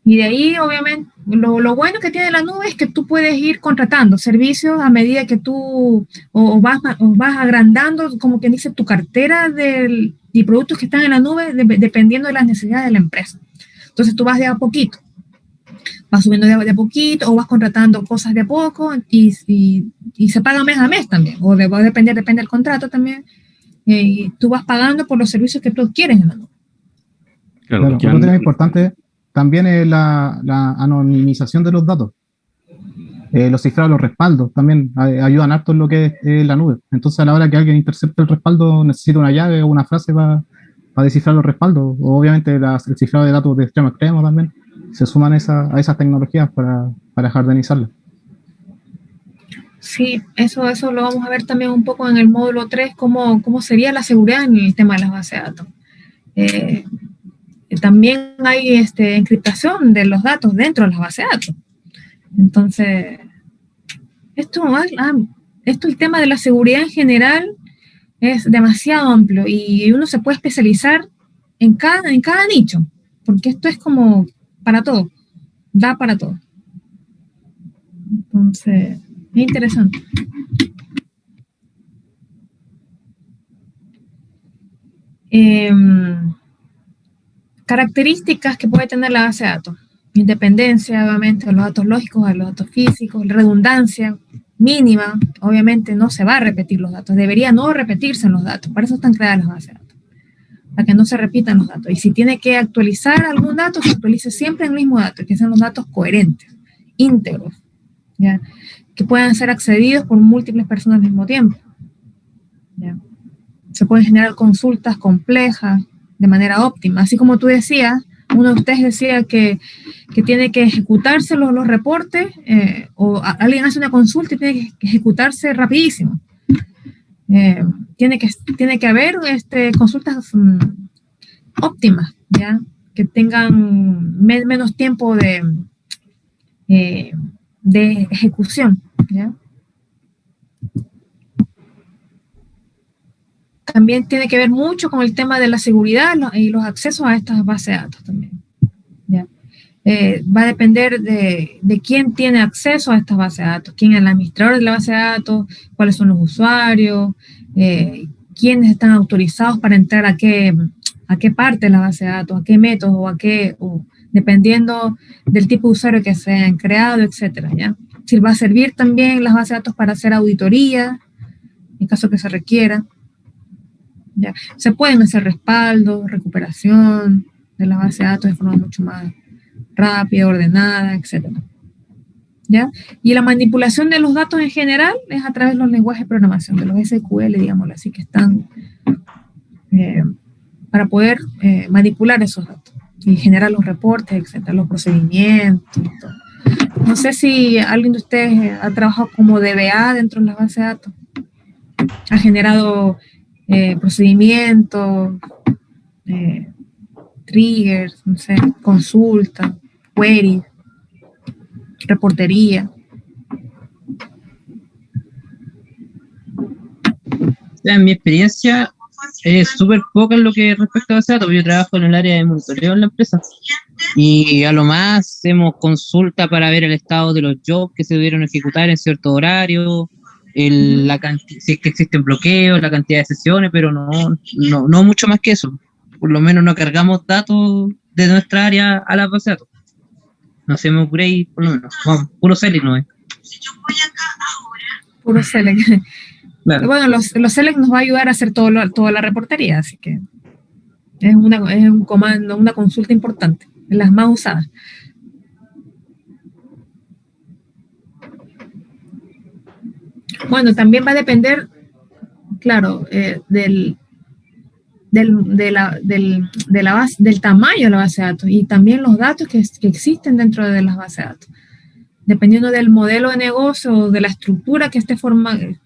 Y de ahí, obviamente, lo bueno que tiene la nube es que tú puedes ir contratando servicios a medida que tú o vas agrandando, como quien dice, tu cartera y productos que están en la nube dependiendo de las necesidades de la empresa. Entonces tú vas de a poquito, vas subiendo de a poquito o vas contratando cosas de a poco y se paga mes a mes también, o depende del contrato también, y tú vas pagando por los servicios que tú quieres en la nube. Claro, otro tema importante también es la anonimización de los datos. Los cifrados, los respaldos, también ayudan harto en lo que es la nube. Entonces, a la hora que alguien intercepte el respaldo, necesita una llave o una frase para descifrar los respaldos. O, obviamente, el cifrado de datos de extremo a extremo también se suman a esas tecnologías para jardinizarlas. Sí, eso lo vamos a ver también un poco en el módulo 3, cómo sería la seguridad en el tema de las bases de datos. También hay encriptación de los datos dentro de las bases de datos. Entonces, esto el tema de la seguridad en general es demasiado amplio y uno se puede especializar en cada nicho, porque esto es como para todo, da para todo. Entonces, es interesante. Características que puede tener la base de datos: independencia, obviamente, de los datos lógicos a los datos físicos, redundancia mínima, obviamente no se va a repetir los datos, debería no repetirse en los datos, para eso están creadas las bases de datos, para que no se repitan los datos, y si tiene que actualizar algún dato, se actualice siempre el mismo dato, que sean los datos coherentes, íntegros, ¿ya? Que puedan ser accedidos por múltiples personas al mismo tiempo, ¿ya? Se pueden generar consultas complejas de manera óptima, así como tú decías, uno de ustedes decía que tiene que ejecutarse los reportes, o alguien hace una consulta y tiene que ejecutarse rapidísimo. Tiene que haber consultas óptimas, ¿ya? Que tengan menos tiempo de ejecución, ¿ya? También tiene que ver mucho con el tema de la seguridad y los accesos a estas bases de datos también, ¿ya? Va a depender de quién tiene acceso a estas bases de datos, quién es el administrador de la base de datos, cuáles son los usuarios, quiénes están autorizados para entrar a qué parte de la base de datos, a qué método, dependiendo del tipo de usuario que se han creado, etcétera, ¿ya? Si va a servir también las bases de datos para hacer auditoría, en caso que se requiera. ¿Ya? Se pueden hacer respaldos, recuperación de la base de datos de forma mucho más rápida, ordenada, etc. ¿ya? Y la manipulación de los datos en general es a través de los lenguajes de programación, de los SQL, digámoslo así, que están para poder manipular esos datos y generar los reportes, etcétera, los procedimientos y todo. No sé si alguien de ustedes ha trabajado como DBA dentro de las bases de datos, ha generado procedimientos, triggers, no sé, consultas, queries, reportería. En mi experiencia es súper poca en lo que respecta a base de datos, porque yo trabajo en el área de monitoreo en la empresa y a lo más hacemos consulta para ver el estado de los jobs que se debieron ejecutar en cierto horario, si es que existen bloqueos, la cantidad de sesiones, pero no mucho más que eso. Por lo menos no cargamos datos de nuestra área a la base de datos. No hacemos upgrade, por lo menos. Vamos, puro select no es. Puro select. Claro. Bueno, los select nos va a ayudar a hacer toda la reportería, así que es un comando, una consulta importante, de las más usadas. Bueno, también va a depender, claro, del tamaño de la base de datos y también los datos que existen dentro de las bases de datos. Dependiendo del modelo de negocio o de la estructura que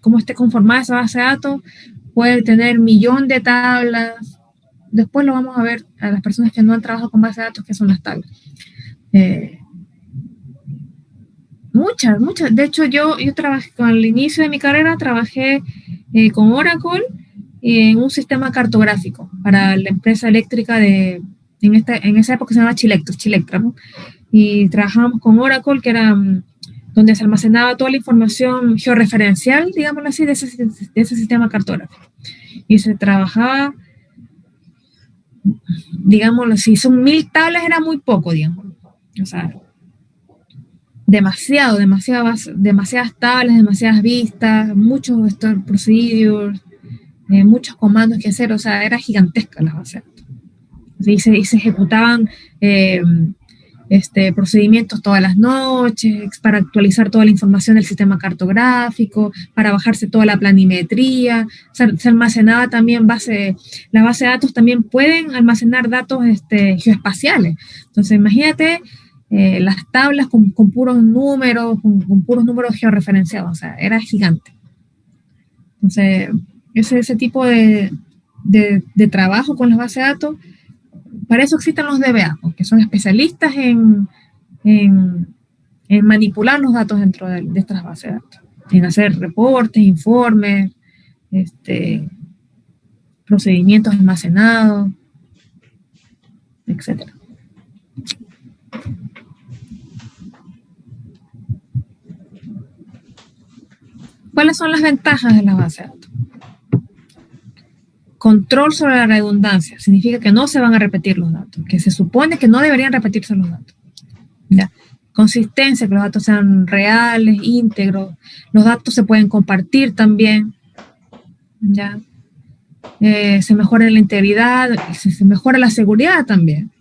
cómo esté conformada esa base de datos, puede tener 1.000.000 de tablas. Después lo vamos a ver a las personas que no han trabajado con base de datos, que son las tablas. Muchas. De hecho, yo trabajé, al inicio de mi carrera, trabajé con Oracle en un sistema cartográfico para la empresa eléctrica en esa época se llamaba Chilectra, ¿no? Y trabajábamos con Oracle, que era donde se almacenaba toda la información georreferencial, digámoslo así, de ese sistema cartográfico. Y se trabajaba, digámoslo así, son 1.000 tablas, era muy poco, digamos. O sea, demasiadas tablas, demasiadas vistas, muchos store procedures, muchos comandos que hacer, o sea, era gigantesca la base de datos. Y se ejecutaban procedimientos todas las noches para actualizar toda la información del sistema cartográfico, para bajarse toda la planimetría, se almacenaba también las bases de datos también pueden almacenar datos geoespaciales. Entonces imagínate las tablas con puros números, con puros números georreferenciados, o sea, era gigante. Entonces, ese tipo de trabajo con las bases de datos, para eso existen los DBA, que son especialistas en manipular los datos dentro de estas bases de datos, en hacer reportes, informes, procedimientos almacenados, etc. ¿Cuáles son las ventajas de las bases de datos? Control sobre la redundancia, significa que no se van a repetir los datos, que se supone que no deberían repetirse los datos. ¿Ya? Consistencia, que los datos sean reales, íntegros, los datos se pueden compartir también. ¿Ya? Se mejora la integridad, se mejora la seguridad también,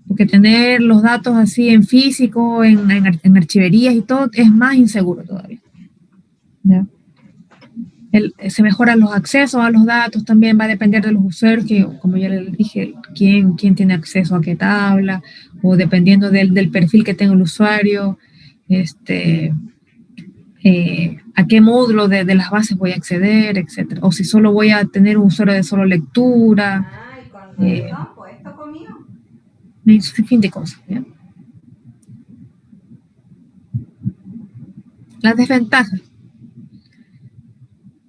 porque tener los datos así en físico, en archiverías y todo, es más inseguro todavía. ¿Ya? Se mejoran los accesos a los datos, también va a depender de los usuarios, que como ya les dije, quién tiene acceso a qué tabla, o dependiendo del perfil que tenga el usuario, a qué módulo de las bases voy a acceder, etcétera. O si solo voy a tener un usuario de solo lectura, un fin de cosas. ¿Ya? Las desventajas.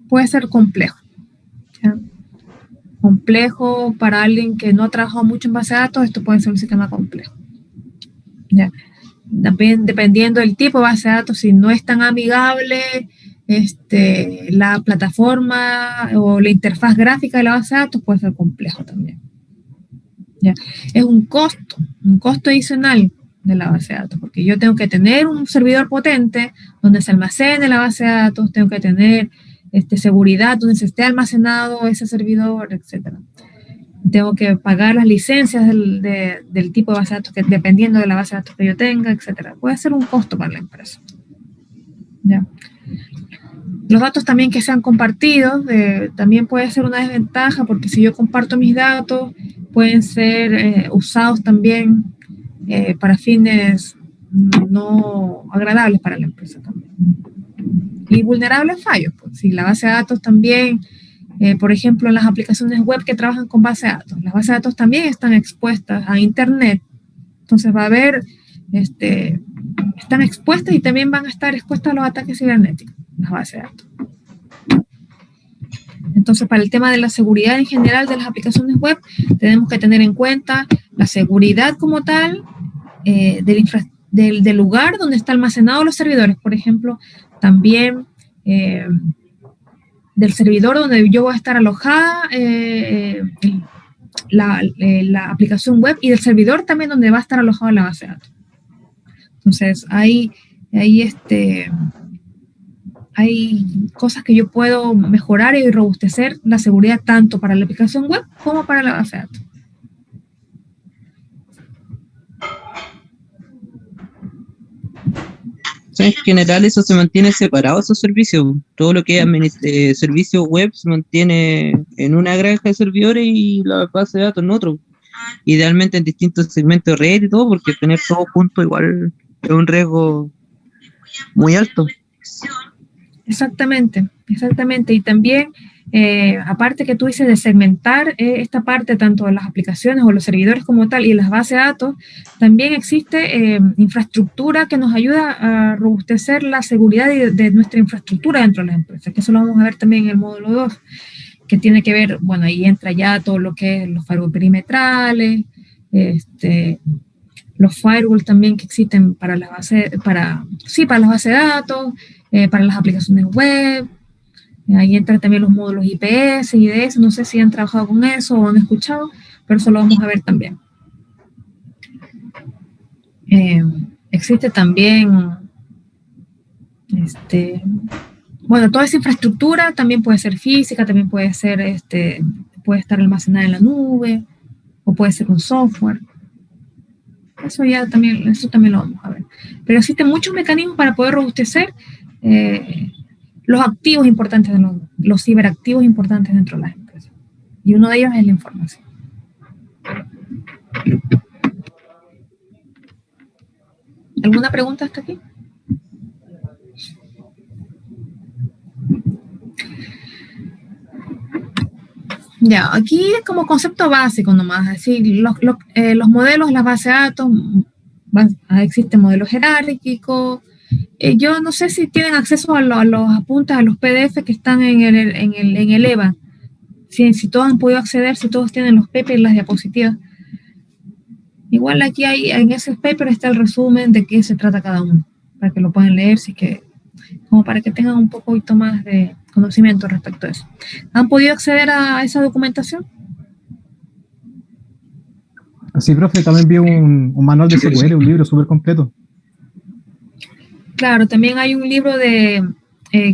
Puede ser complejo. ¿Ya? Complejo para alguien que no ha trabajado mucho en base de datos, esto puede ser un sistema complejo. ¿Ya? También dependiendo del tipo de base de datos, si no es tan amigable la plataforma o la interfaz gráfica de la base de datos, puede ser complejo también. ¿Ya? Es un costo adicional de la base de datos, porque yo tengo que tener un servidor potente donde se almacene la base de datos, tengo que tener seguridad donde se esté almacenado ese servidor, etcétera. Tengo que pagar las licencias del tipo de base de datos, dependiendo de la base de datos que yo tenga, etcétera. Puede ser un costo para la empresa. ¿ya? Los datos también que sean compartidos también puede ser una desventaja, porque si yo comparto mis datos, pueden ser usados también para fines no agradables para la empresa también. Y vulnerables fallos, pues, si la base de datos también, por ejemplo, en las aplicaciones web que trabajan con base de datos, las bases de datos también están expuestas a Internet, entonces va a haber, están expuestas y también van a estar expuestas a los ataques cibernéticos, las bases de datos. Entonces, para el tema de la seguridad en general de las aplicaciones web, tenemos que tener en cuenta la seguridad como tal del lugar donde está almacenado los servidores, por ejemplo, también del servidor donde yo voy a estar alojada la aplicación web, y del servidor también donde va a estar alojada la base de datos. Entonces, hay cosas que yo puedo mejorar y robustecer la seguridad tanto para la aplicación web como para la base de datos. En general eso se mantiene separado, esos servicios. Todo lo que es servicio web se mantiene en una granja de servidores y la base de datos en otro. Idealmente en distintos segmentos de red y todo, porque tener todo junto igual es un riesgo muy alto. Exactamente. Y también, aparte que tú dices de segmentar esta parte tanto de las aplicaciones o los servidores como tal y las bases de datos, también existe infraestructura que nos ayuda a robustecer la seguridad de nuestra infraestructura dentro de las empresas, que eso lo vamos a ver también en el módulo 2, que tiene que ver, bueno, ahí entra ya todo lo que es los firewalls perimetrales, los firewalls también que existen para las bases de datos, para las aplicaciones web. Ahí entran también los módulos IPS, IDS, no sé si han trabajado con eso o han escuchado, pero eso lo vamos a ver también. Existe también, bueno, toda esa infraestructura también puede ser física, también puede ser, puede estar almacenada en la nube, o puede ser un software. Eso también lo vamos a ver. Pero existen muchos mecanismos para poder robustecer los activos importantes, los ciberactivos importantes dentro de las empresas. Y uno de ellos es la información. ¿Alguna pregunta hasta aquí? Ya, aquí como concepto básico nomás, así, los modelos, las bases de datos, existen modelos jerárquicos. Yo no sé si tienen acceso a los apuntes, a los PDF que están en el EVA. Si todos han podido acceder, si todos tienen los papers y las diapositivas. Igual aquí en ese paper está el resumen de qué se trata cada uno, para que lo puedan leer, como para que tengan un poquito más de conocimiento respecto a eso. ¿Han podido acceder a esa documentación? Sí, profe, también vi un manual de SQL, un libro súper completo. Claro, también hay un libro de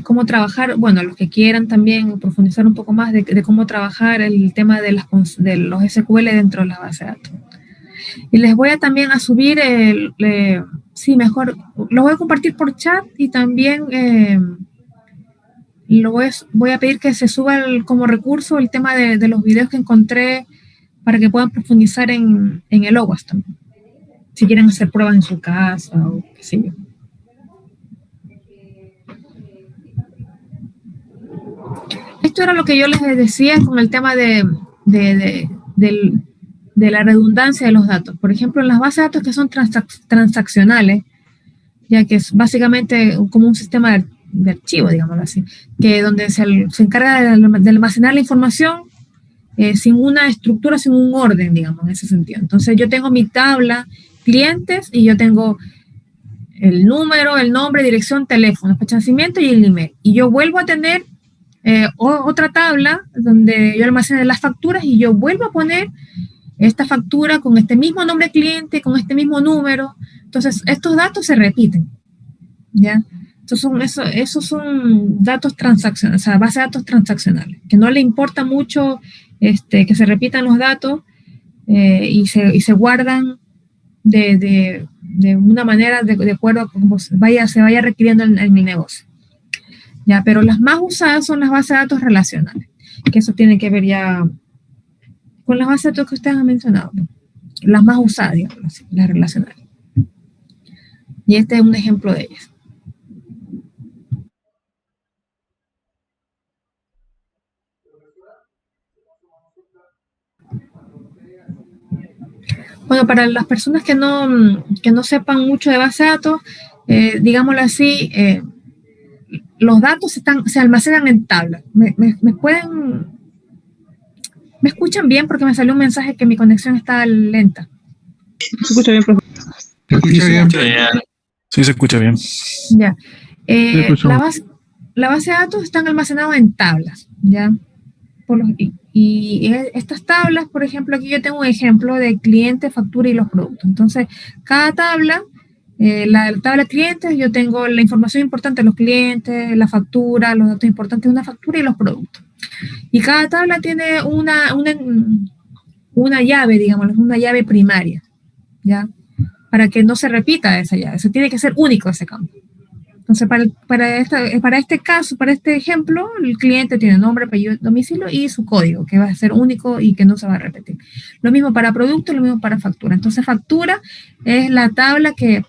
cómo trabajar, bueno, los que quieran también profundizar un poco más de cómo trabajar el tema de los SQL dentro de la base de datos. Y les voy a también a subir, mejor, lo voy a compartir por chat y también voy a pedir que se suba como recurso el tema de los videos que encontré para que puedan profundizar en el OWASP también, si quieren hacer pruebas en su casa o qué sé yo. Esto era lo que yo les decía con el tema de la redundancia de los datos. Por ejemplo, en las bases de datos que son transaccionales, ya que es básicamente como un sistema de archivo, digámoslo así, que donde se encarga de almacenar la información sin una estructura, sin un orden, digamos, en ese sentido. Entonces yo tengo mi tabla clientes y yo tengo el número, el nombre, dirección, teléfono, fecha de nacimiento y el email. Y yo vuelvo a tener otra tabla donde yo almaceno las facturas y yo vuelvo a poner esta factura con este mismo nombre cliente, con este mismo número. Entonces, estos datos se repiten, ¿ya? Esos son datos transaccionales, o sea, base de datos transaccionales, que no le importa mucho que se repitan los datos y se guardan de de una manera de acuerdo a cómo se vaya requiriendo en el negocio. Ya, pero las más usadas son las bases de datos relacionales, que eso tiene que ver ya con las bases de datos que ustedes han mencionado, ¿no? Las más usadas, digamos así, las relacionales. Y este es un ejemplo de ellas. Bueno, para las personas que no sepan mucho de base de datos, digámoslo así, los datos se almacenan en tablas. ¿Me escuchan bien? Porque me salió un mensaje que mi conexión está lenta. ¿Se escucha bien, profe? Se escucha bien. Sí, se escucha bien. Ya. La base de datos están almacenados en tablas, ¿ya? Y estas tablas, por ejemplo, aquí yo tengo un ejemplo de cliente, factura y los productos. Entonces, cada tabla, la tabla de clientes, yo tengo la información importante de los clientes, la factura, los datos importantes de una factura y los productos. Y cada tabla tiene una llave, digamos, una llave primaria, ¿ya? Para que no se repita esa llave. Eso tiene que ser único ese campo. Entonces, para este caso, para este ejemplo, el cliente tiene nombre, apellido, domicilio y su código, que va a ser único y que no se va a repetir. Lo mismo para producto, lo mismo para factura. Entonces, factura es la tabla que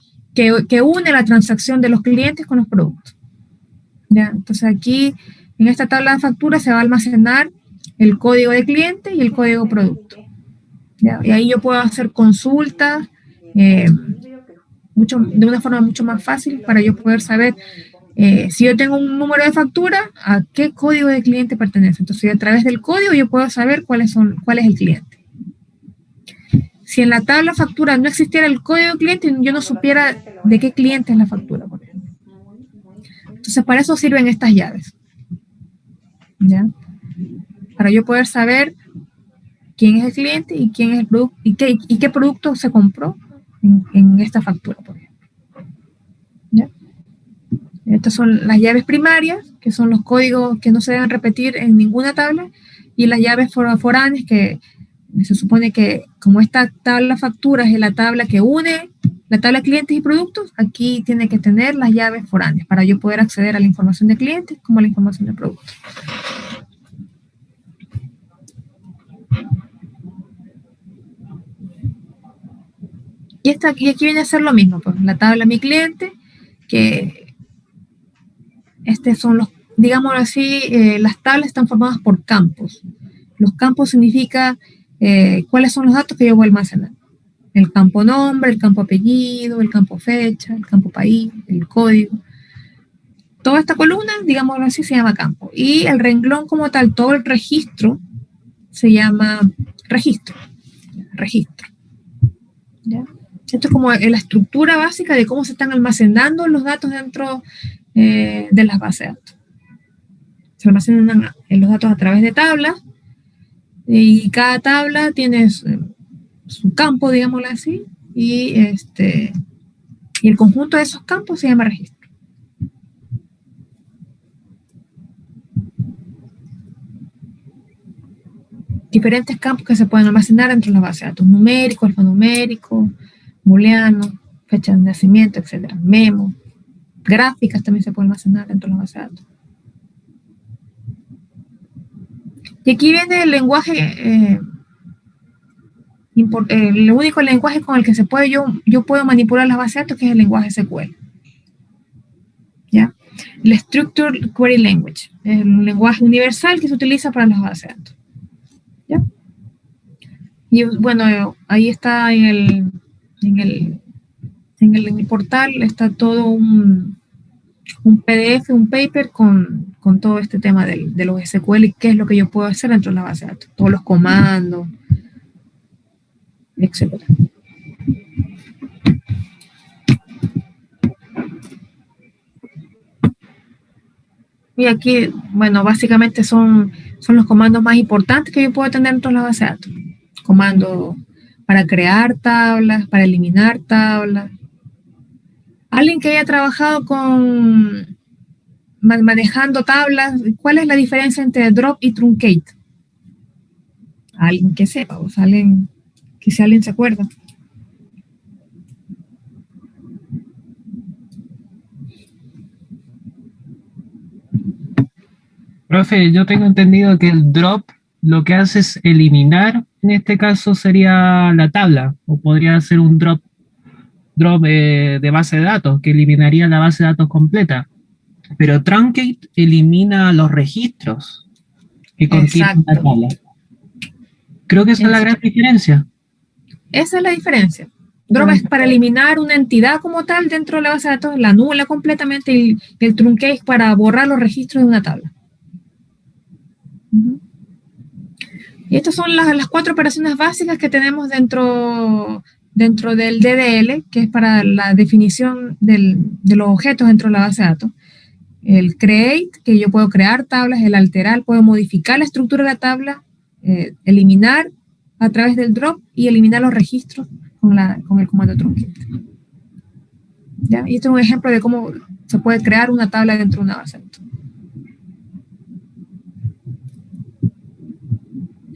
une la transacción de los clientes con los productos. ¿Ya? Entonces, aquí, en esta tabla de factura, se va a almacenar el código de cliente y el código producto. ¿Ya? Y ahí yo puedo hacer consultas, de una forma mucho más fácil para yo poder saber si yo tengo un número de factura, a qué código de cliente pertenece. Entonces, a través del código yo puedo saber cuál es el cliente. Si en la tabla factura no existiera el código de cliente, yo no supiera de qué cliente es la factura, por ejemplo. Entonces, para eso sirven estas llaves. ¿Ya? Para yo poder saber quién es el cliente y quién es el producto y qué producto se compró en esta factura, por ejemplo. ¿Ya? Estas son las llaves primarias, que son los códigos que no se deben repetir en ninguna tabla, y las llaves foráneas, que se supone que como esta tabla facturas es la tabla que une la tabla de clientes y productos, aquí tiene que tener las llaves foráneas para yo poder acceder a la información de clientes como a la información de productos. Y aquí viene a ser lo mismo, pues la tabla mi cliente, que son los, digámoslo así, las tablas están formadas por campos. Los campos significa cuáles son los datos que yo voy a almacenar. El campo nombre, el campo apellido, el campo fecha, el campo país, el código. Toda esta columna, digámoslo así, se llama campo. Y el renglón como tal, todo el registro, se llama registro. Registro. ¿Ya? Esto es como la estructura básica de cómo se están almacenando los datos dentro de las bases de datos. Se almacenan los datos a través de tablas y cada tabla tiene su campo, digámoslo así, y el conjunto de esos campos se llama registro. Diferentes campos que se pueden almacenar dentro de las bases de datos: numérico, alfanumérico, booleano, fecha de nacimiento, etcétera. Memo, gráficas también se pueden almacenar dentro de las bases de datos. Y aquí viene el lenguaje, el único lenguaje con el que yo puedo manipular las bases de datos, que es el lenguaje SQL. ¿Ya? El Structured Query Language es un lenguaje universal que se utiliza para las bases de datos. ¿Ya? Y bueno, ahí está en el portal, está todo un PDF, un paper con todo este tema de los SQL y qué es lo que yo puedo hacer dentro de la base de datos, todos los comandos, etc. Y aquí, bueno, básicamente son los comandos más importantes que yo puedo tener dentro de la base de datos. Comandos para crear tablas, para eliminar tablas. Alguien que haya trabajado manejando tablas, ¿cuál es la diferencia entre drop y truncate? Alguien que sepa, o sea, si alguien se acuerda. Profe, yo tengo entendido que el drop lo que hace es eliminar, en este caso sería la tabla, o podría ser un drop de base de datos, que eliminaría la base de datos completa. Pero Truncate elimina los registros que contienen la tabla. Creo que esa es la gran diferencia. Esa es la diferencia. Drop es para eliminar una entidad como tal dentro de la base de datos, la nula completamente, y el Truncate es para borrar los registros de una tabla. Y estas son las 4 operaciones básicas que tenemos dentro del DDL, que es para la definición de los objetos dentro de la base de datos. El create, que yo puedo crear tablas; el alterar, puedo modificar la estructura de la tabla; eliminar a través del drop, y eliminar los registros con el comando truncate. ¿Ya? Y este es un ejemplo de cómo se puede crear una tabla dentro de una base de datos.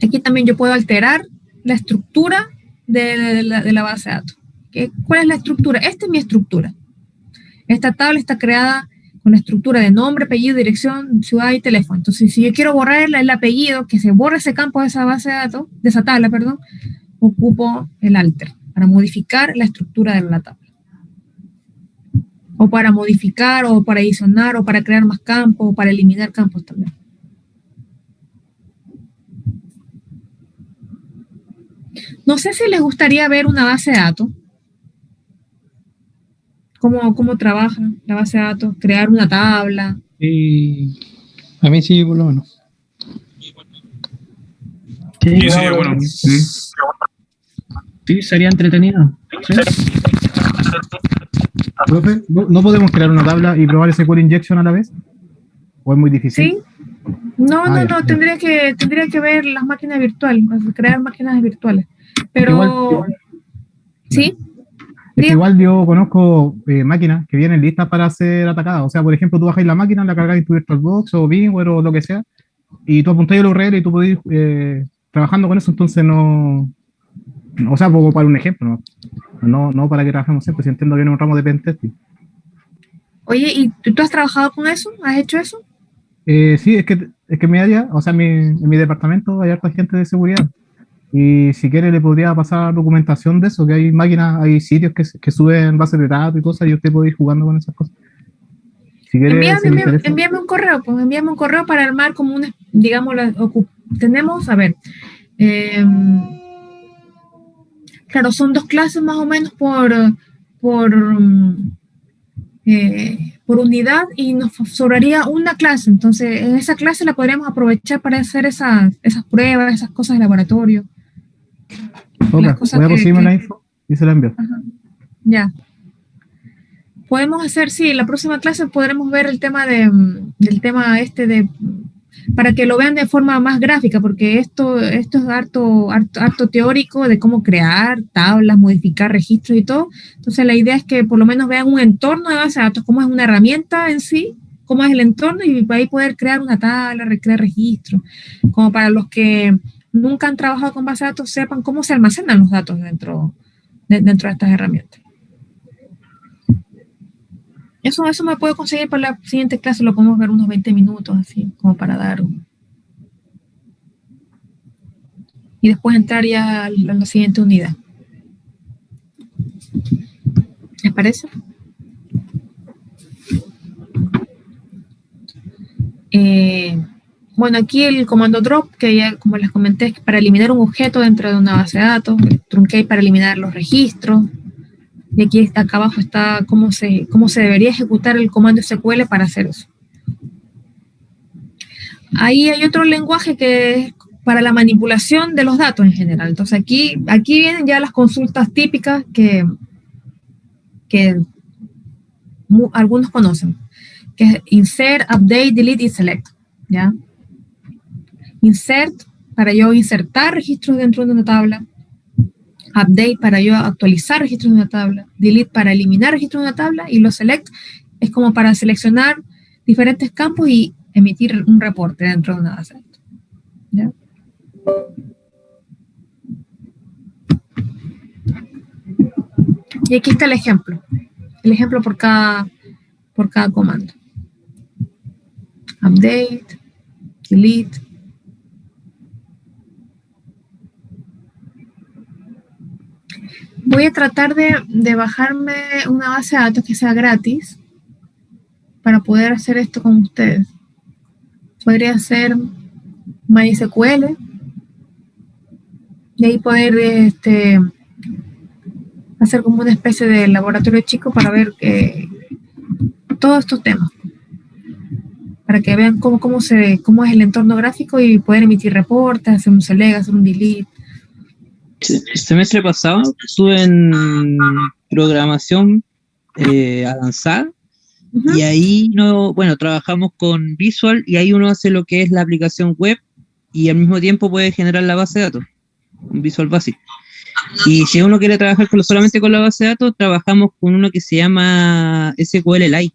Aquí también yo puedo alterar la estructura de la base de datos. ¿Cuál es la estructura? Esta es mi estructura. Esta tabla está creada con la estructura de nombre, apellido, dirección, ciudad y teléfono. Entonces, si yo quiero borrar el apellido, que se borre ese campo de esa base de datos, de esa tabla, perdón, ocupo el alter para modificar la estructura de la tabla. O para modificar, o para adicionar, o para crear más campos, o para eliminar campos también. No sé si les gustaría ver una base de datos. ¿Cómo trabaja la base de datos? Crear una tabla. A mí sí, por lo menos. Sí, bueno. Sí, sería entretenido. ¿Sí? Profe, ¿no podemos crear una tabla y probar ese SQL injection a la vez? ¿O es muy difícil? Sí. No, tendría que ver las máquinas virtuales, crear máquinas virtuales. Pero, ¿sí? Es que igual yo conozco máquinas que vienen listas para ser atacadas. O sea, por ejemplo, tú bajáis la máquina, la cargáis en tu VirtualBox o VMware o lo que sea, y tú apuntáis el URL y tú podés ir trabajando con eso. Entonces no, o sea, como para un ejemplo, no para que trabajemos siempre, si entiendo que viene un ramo de pentesting. Oye, ¿y tú has trabajado con eso? ¿Has hecho eso? Sí, es que en mi área, o sea, en mi departamento hay harta gente de seguridad. Y si quiere le podría pasar documentación de eso, que hay máquinas, hay sitios que suben bases de datos y cosas, y usted puede ir jugando con esas cosas. Si quiere, envíame un correo, pues envíame un correo para armar como una, digamos, tenemos, a ver, claro, son 2 clases más o menos por unidad, y nos sobraría una clase. Entonces, en esa clase la podríamos aprovechar para hacer esas pruebas, esas cosas de laboratorio. Voy a conseguirme la info y se la envío. Ajá. Ya. Podemos hacer, sí, en la próxima clase podremos ver el tema para que lo vean de forma más gráfica, porque esto es harto teórico de cómo crear tablas, modificar registros y todo. Entonces la idea es que por lo menos vean un entorno de base de datos, cómo es una herramienta en sí, cómo es el entorno, y ahí poder crear una tabla, recrear registros, como para los que nunca han trabajado con base de datos sepan cómo se almacenan los datos dentro de estas herramientas. Eso me puedo conseguir para la siguiente clase, lo podemos ver unos 20 minutos, así, como para dar. Y después entrar ya a la siguiente unidad. ¿Les parece? Bueno, aquí el comando drop, que ya como les comenté, es para eliminar un objeto dentro de una base de datos, el truncate para eliminar los registros, y aquí acá abajo está cómo se debería ejecutar el comando SQL para hacer eso. Ahí hay otro lenguaje que es para la manipulación de los datos en general. Entonces aquí vienen ya las consultas típicas que algunos conocen, que es insert, update, delete y select, ¿ya? Insert, para yo insertar registros dentro de una tabla. Update, para yo actualizar registros de una tabla. Delete, para eliminar registros de una tabla. Y los select es como para seleccionar diferentes campos y emitir un reporte dentro de una base de datos, ¿ya? Y aquí está el ejemplo por cada comando. Update, delete. Voy a tratar de bajarme una base de datos que sea gratis para poder hacer esto con ustedes. Podría ser MySQL y ahí poder hacer como una especie de laboratorio chico para ver todos estos temas, para que vean cómo es el entorno gráfico y poder emitir reportes, hacer un select, hacer un delete. El semestre pasado estuve en programación avanzada. Y ahí trabajamos con Visual y ahí uno hace lo que es la aplicación web y al mismo tiempo puede generar la base de datos, un Visual Basic. Y si uno quiere trabajar solamente con la base de datos, trabajamos con uno que se llama SQLite.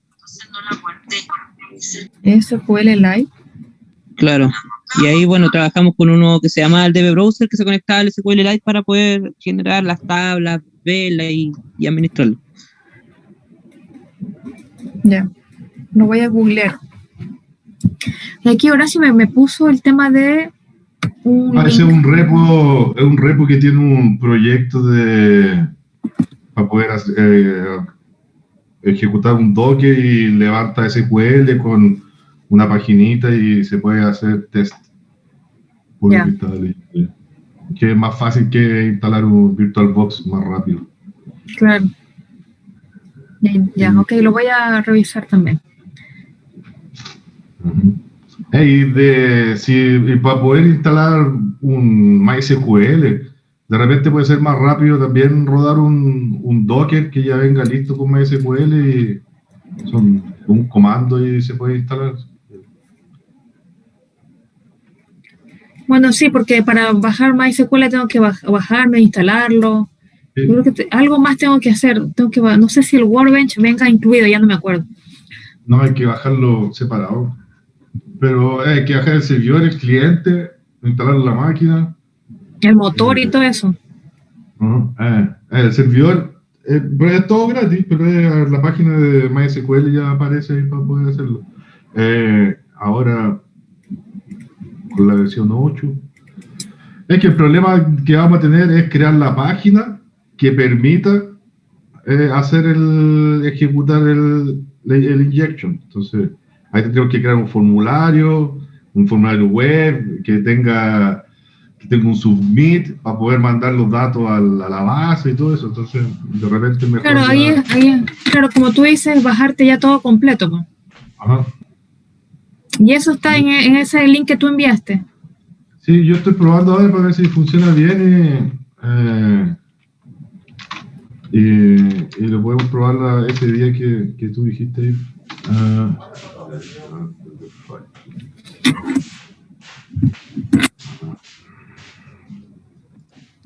SQLite. Claro. Y ahí, trabajamos con uno que se llama el DB Browser, que se conecta al SQLite para poder generar las tablas, verlas y administrarlas. Ya, lo voy a googlear. Y aquí Horacio me puso el tema de ese es un repo que tiene un proyecto para poder ejecutar un Docker y levanta SQL con una paginita y se puede hacer test por que es más fácil que instalar un VirtualBox más rápido. Claro. Ya, ok, lo voy a revisar también. Y para poder instalar un MySQL, de repente puede ser más rápido también rodar un Docker que ya venga listo con MySQL y son un comando y se puede instalar. Bueno, sí, porque para bajar MySQL tengo que bajarme, instalarlo. Sí. Yo creo que algo más tengo que hacer. No sé si el Workbench venga incluido, ya no me acuerdo. No, hay que bajarlo separado. Pero hay que bajar el servidor, el cliente, instalar la máquina. El motor y todo eso. El servidor es todo gratis, pero la página de MySQL ya aparece ahí para poder hacerlo. Ahora, con la versión 8. Es que el problema que vamos a tener es crear la página que permita ejecutar el injection. Entonces, ahí tendríamos que crear un formulario web que tenga un submit para poder mandar los datos a la base y todo eso. Entonces, de repente mejor. Claro, claro, como tú dices, bajarte ya todo completo, ¿no? Ajá. Y eso está en ese link que tú enviaste. Sí, yo estoy probando ahora para ver si funciona bien y lo podemos probar ese día que tú dijiste ahí.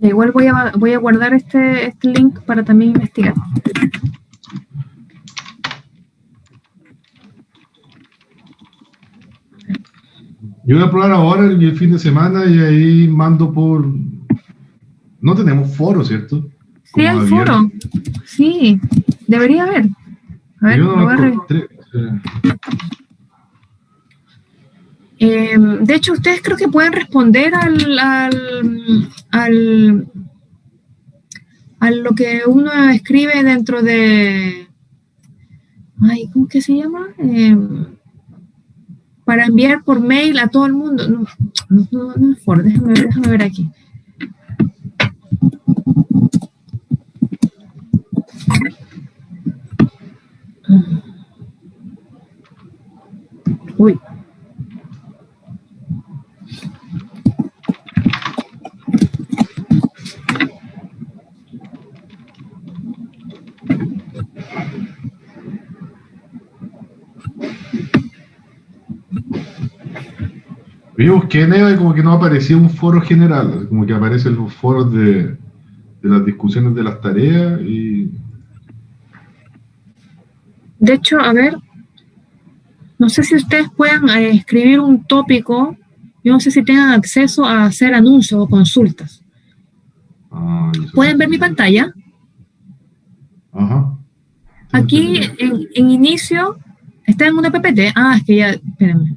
Igual voy a guardar este link para también investigar. Yo voy a probar ahora el fin de semana y ahí mando por... No tenemos foro, ¿cierto? Sí, hay foro. Sí, debería haber. A ver, lo voy a revisar. De hecho, ustedes creo que pueden responder a lo que uno escribe dentro de... Ay, ¿cómo que se llama? Para enviar por mail a todo el mundo. No es foro, déjame ver aquí. Uy. Yo busqué en EVA y como que no aparecía un foro general, como que aparecen los foros de las discusiones de las tareas y... De hecho, a ver, no sé si ustedes pueden escribir un tópico, yo no sé si tengan acceso a hacer anuncios o consultas. ¿Pueden ver mi pantalla? Ajá. Aquí en inicio, está en una PPT. Es que ya, espérenme.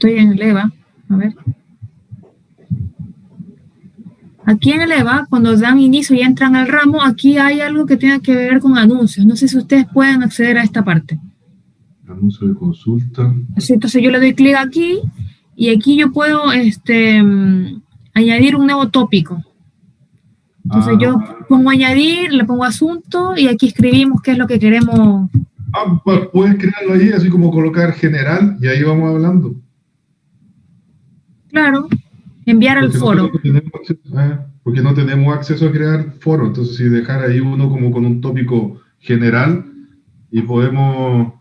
estoy en el EVA, a ver. Aquí en el EVA, cuando dan inicio y entran al ramo, aquí hay algo que tiene que ver con anuncios. No sé si ustedes pueden acceder a esta parte. Anuncio de consulta. Sí, entonces yo le doy clic aquí y aquí yo puedo añadir un nuevo tópico. Entonces yo pongo añadir, le pongo asunto y aquí escribimos qué es lo que queremos. Puedes crearlo ahí, así como colocar general y ahí vamos hablando. Claro, enviar al foro. Porque no tenemos acceso a crear foro, entonces si dejar ahí uno como con un tópico general y podemos...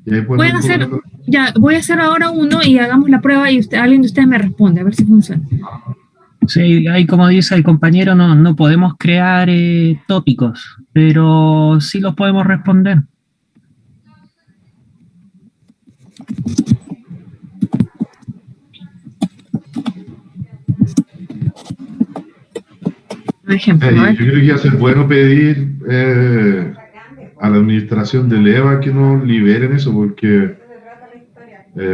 Y ahí voy a hacer ahora uno y hagamos la prueba y alguien de ustedes me responde, a ver si funciona. Sí, ahí como dice el compañero, no podemos crear tópicos, pero sí los podemos responder. Por ejemplo, yo creo que iba a ser bueno pedir a la administración del EVA que nos liberen eso, porque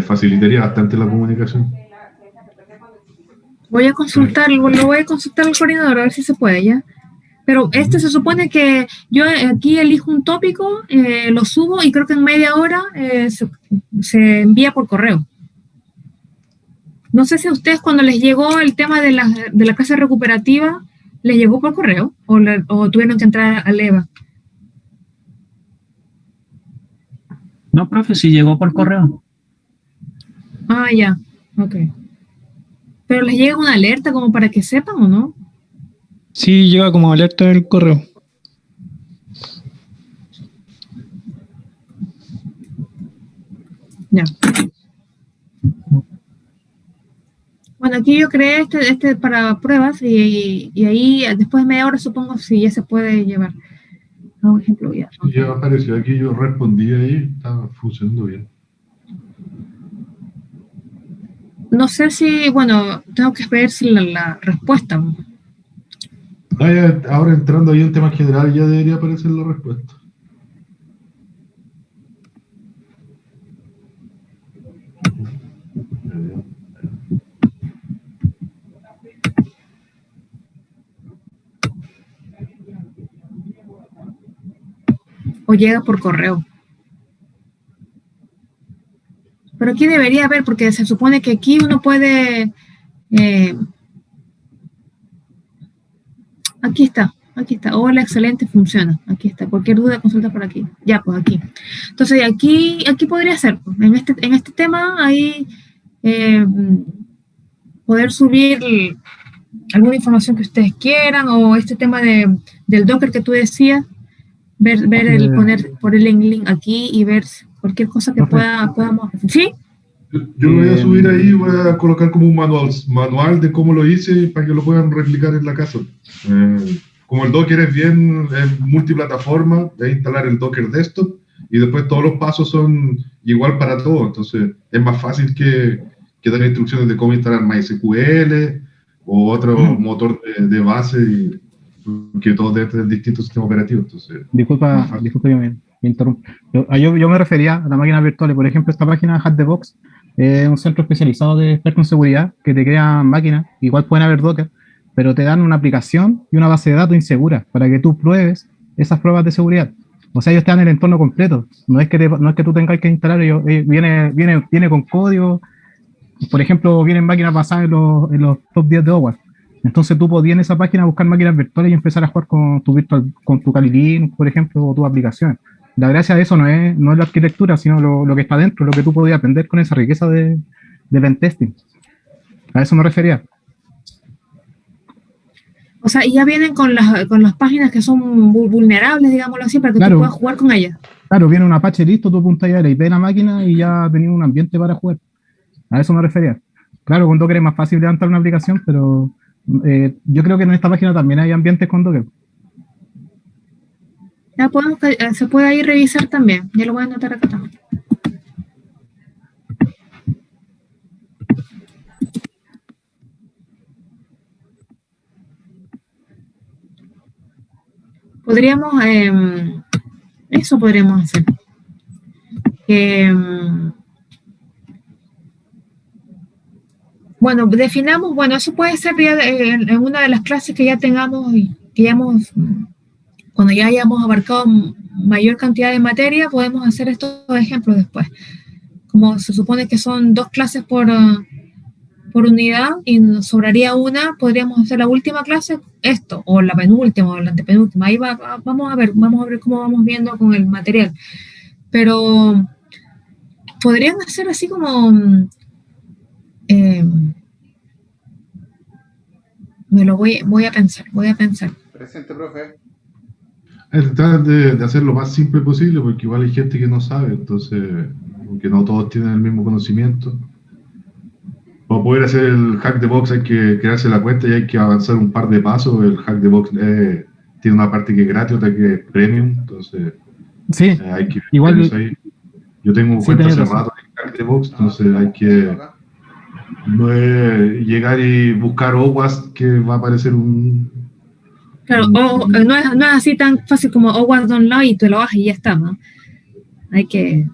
facilitaría bastante la comunicación. Voy a consultar, lo voy a consultar al coordinador a ver si se puede ya. Pero se supone que yo aquí elijo un tópico, lo subo y creo que en media hora se envía por correo. No sé si a ustedes cuando les llegó el tema de la casa recuperativa, ¿les llegó por correo o tuvieron que entrar al EVA? No, profe, sí llegó por correo. Ah, ya, ok. ¿Pero les llega una alerta como para que sepan o no? Sí, llega como alerta del correo. Ya. Bueno, aquí yo creé este para pruebas y ahí después de media hora supongo si ya se puede llevar. A un ejemplo ya. Sí, ya apareció aquí, yo respondí ahí, estaba funcionando bien. No sé si, bueno, tengo que esperar si la respuesta. Ahora entrando ahí en tema general ya debería aparecer la respuesta. O llega por correo. Pero aquí debería haber, porque se supone que aquí uno puede... aquí está. Hola, excelente, funciona. Aquí está. Cualquier duda, consulta por aquí. Ya, pues aquí. Entonces, aquí podría ser. En este tema, ahí poder subir alguna información que ustedes quieran, o este tema del Docker que tú decías, poner el link aquí y ver cualquier cosa que podamos. ¿Sí? Yo lo voy a subir ahí, voy a colocar como un manual de cómo lo hice para que lo puedan replicar en la casa. Como el Docker es bien multiplataforma, es instalar el Docker desktop y después todos los pasos son igual para todo. Entonces es más fácil que dar instrucciones de cómo instalar MySQL o otro motor de base, que todos deben tener distintos sistemas operativos. Entonces, disculpa que me interrumpa. Yo me refería a las máquinas virtuales. Por ejemplo, esta página Hack the Box es un centro especializado de expertos en seguridad que te crean máquinas, igual pueden haber Docker, pero te dan una aplicación y una base de datos insegura para que tú pruebes esas pruebas de seguridad. O sea, ellos te dan el entorno completo. No es que tú tengas que instalar, viene con código. Por ejemplo, vienen máquinas basadas en los top 10 de OWASP. Entonces tú podías en esa página buscar máquinas virtuales y empezar a jugar con tu Kali Linux, por ejemplo, o tu aplicación. La gracia de eso no es la arquitectura, sino lo que está dentro, lo que tú podías aprender con esa riqueza de pentesting. A eso me refería. O sea, y ya vienen con las páginas que son vulnerables, digámoslo así, para que tú puedas jugar con ellas. Claro, viene un Apache listo, tú apuntas ya la IP de la máquina y ya tenías un ambiente para jugar. A eso me refería. Claro, con Docker es más fácil levantar una aplicación, pero yo creo que en esta página también hay ambientes con Docker. Ya se puede ahí revisar también. Ya lo voy a anotar acá también. Podríamos, eso podríamos hacer. Bueno, definamos, bueno, eso puede ser ya en una de las clases que ya tengamos y que ya hemos, cuando ya hayamos abarcado mayor cantidad de materia, podemos hacer estos ejemplos después. Como se supone que son 2 clases por unidad y nos sobraría una, podríamos hacer la última clase esto, o la penúltima, o la antepenúltima. Ahí vamos a ver cómo vamos viendo con el material. Pero podrían hacer así como... me lo voy a pensar. Presente, profe. Tratar de hacer lo más simple posible, porque igual hay gente que no sabe, entonces, porque no todos tienen el mismo conocimiento. Para poder hacer el Hack the Box hay que crearse la cuenta y hay que avanzar un par de pasos. El Hack the Box tiene una parte que es gratis, otra que es premium, entonces Sí, hay que igual. eso ahí. Yo tengo Sí, cuenta hace tenés razón. rato en Hack the Box, entonces hay que no es llegar y buscar OWASP que va a aparecer un... Claro, no es así tan fácil como OWASP Download y te lo bajas y ya está, ¿no? Hay que...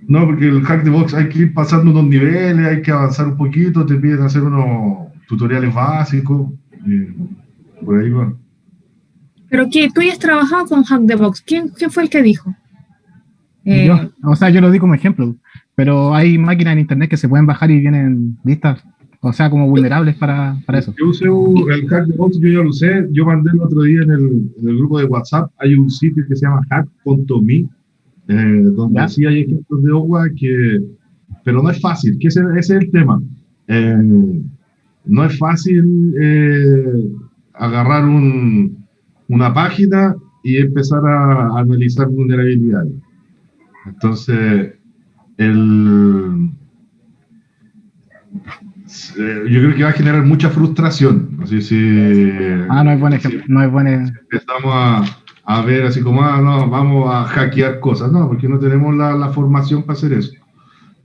No, porque el Hack the Box hay que ir pasando unos niveles, hay que avanzar un poquito, te piden hacer unos tutoriales básicos, y por ahí va. Pero que tú ya has trabajado con Hack the Box. ¿Quién fue el que dijo? Yo lo di como ejemplo, pero hay máquinas en internet que se pueden bajar y vienen listas, o sea, como vulnerables para eso. Yo usé el Hack the Box, yo ya lo usé, yo mandé el otro día en el grupo de WhatsApp, hay un sitio que se llama hack.me, donde ¿Ya? sí hay ejemplos de OWA pero no es fácil, que ese es el tema. No es fácil agarrar una página y empezar a analizar vulnerabilidades. Entonces, yo creo que va a generar mucha frustración. Así, No es buen ejemplo, no es buen ejemplo. Empezamos a ver así como, no, vamos a hackear cosas, no, porque no tenemos la formación para hacer eso.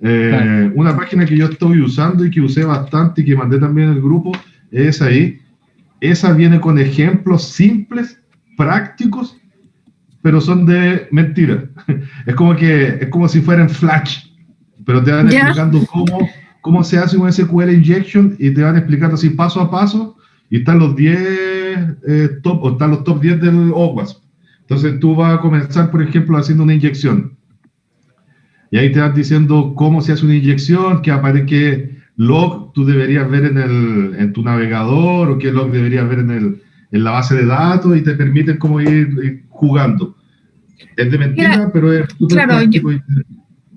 Claro. Una página que yo estoy usando y que usé bastante y que mandé también en el grupo es ahí. Esa viene con ejemplos simples, prácticos, pero son de mentira. Es como si fueran Flash, pero te van explicando cómo se hace un SQL injection y te van explicando así paso a paso y están los 10 top, o están los top 10 del OWASP. Entonces tú vas a comenzar, por ejemplo, haciendo una inyección. Y ahí te van diciendo cómo se hace una inyección, qué log tú deberías ver en tu navegador, o qué log deberías ver en la base de datos, y te permiten como ir jugando. Es de mentira, pero es súper práctico y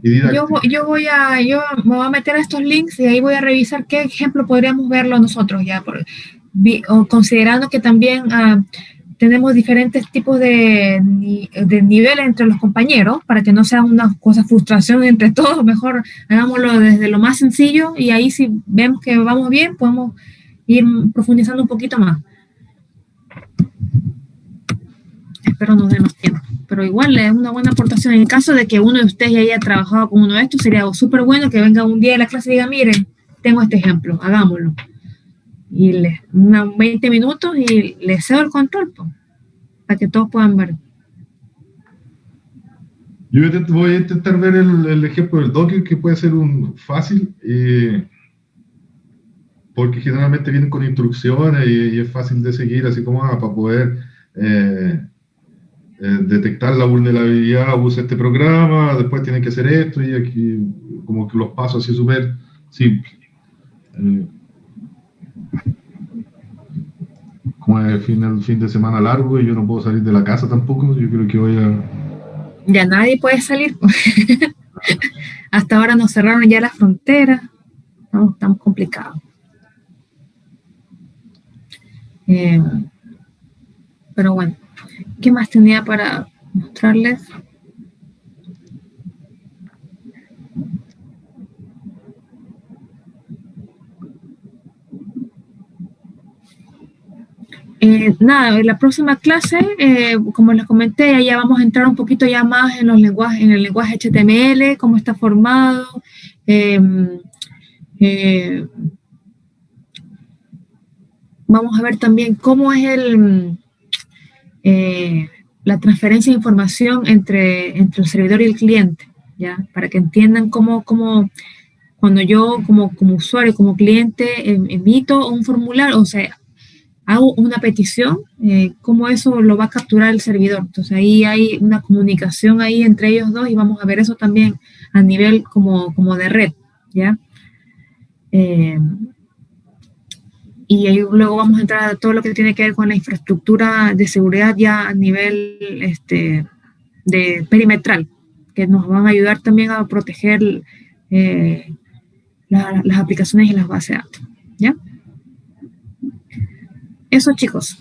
didáctico. Yo me voy a meter a estos links y ahí voy a revisar qué ejemplo podríamos verlo nosotros ya, considerando que también tenemos diferentes tipos de niveles entre los compañeros, para que no sea una cosa frustración entre todos. Mejor hagámoslo desde lo más sencillo y ahí si vemos que vamos bien, podemos ir profundizando un poquito más. Espero nos dé más tiempo. Pero igual es una buena aportación. En caso de que uno de ustedes ya haya trabajado con uno de estos, sería súper bueno que venga un día de la clase y diga, miren, tengo este ejemplo, hagámoslo. Y unos 20 minutos y les cedo el control, para que todos puedan ver. Yo voy a intentar ver el ejemplo del Docker, que puede ser fácil, porque generalmente vienen con instrucciones y es fácil de seguir, así como para poder detectar la vulnerabilidad, usa este programa, después tienen que hacer esto, y aquí como que los pasos así súper simples. Como es el fin de semana largo y yo no puedo salir de la casa tampoco, yo creo que voy a... Ya nadie puede salir. Hasta ahora nos cerraron ya las fronteras. Estamos complicados. Pero bueno, ¿qué más tenía para mostrarles? Nada, en la próxima clase, como les comenté, ya vamos a entrar un poquito ya más en el lenguaje HTML, cómo está formado, vamos a ver también cómo es la transferencia de información entre el servidor y el cliente, ¿ya? Para que entiendan cómo cuando cuando yo como usuario, como cliente, emito un formulario, o sea, hago una petición, cómo eso lo va a capturar el servidor. Entonces ahí hay una comunicación ahí entre ellos dos y vamos a ver eso también a nivel como de red, ¿ya? Y ahí luego vamos a entrar a todo lo que tiene que ver con la infraestructura de seguridad ya a nivel de perimetral, que nos van a ayudar también a proteger las aplicaciones y las bases de datos, ¿ya? Eso, chicos.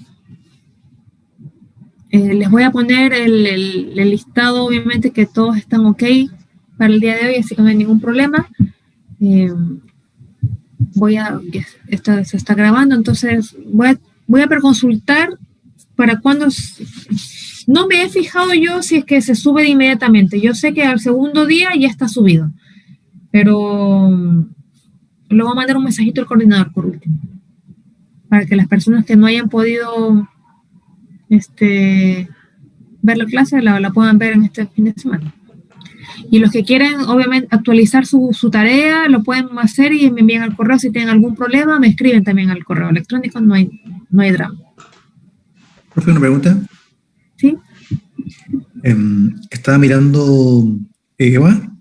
Les voy a poner el listado, obviamente que todos están ok para el día de hoy, así que no hay ningún problema. Esto se está grabando, entonces voy a preconsultar para cuándo. No me he fijado yo si es que se sube de inmediatamente. Yo sé que al segundo día ya está subido, pero le voy a mandar un mensajito al coordinador por último, para que las personas que no hayan podido ver la clase la puedan ver en este fin de semana. Y los que quieren, obviamente, actualizar su tarea, lo pueden hacer y me envían al correo. Si tienen algún problema, me escriben también al correo electrónico, no hay drama. Profe, una pregunta. ¿Sí? Estaba mirando EVA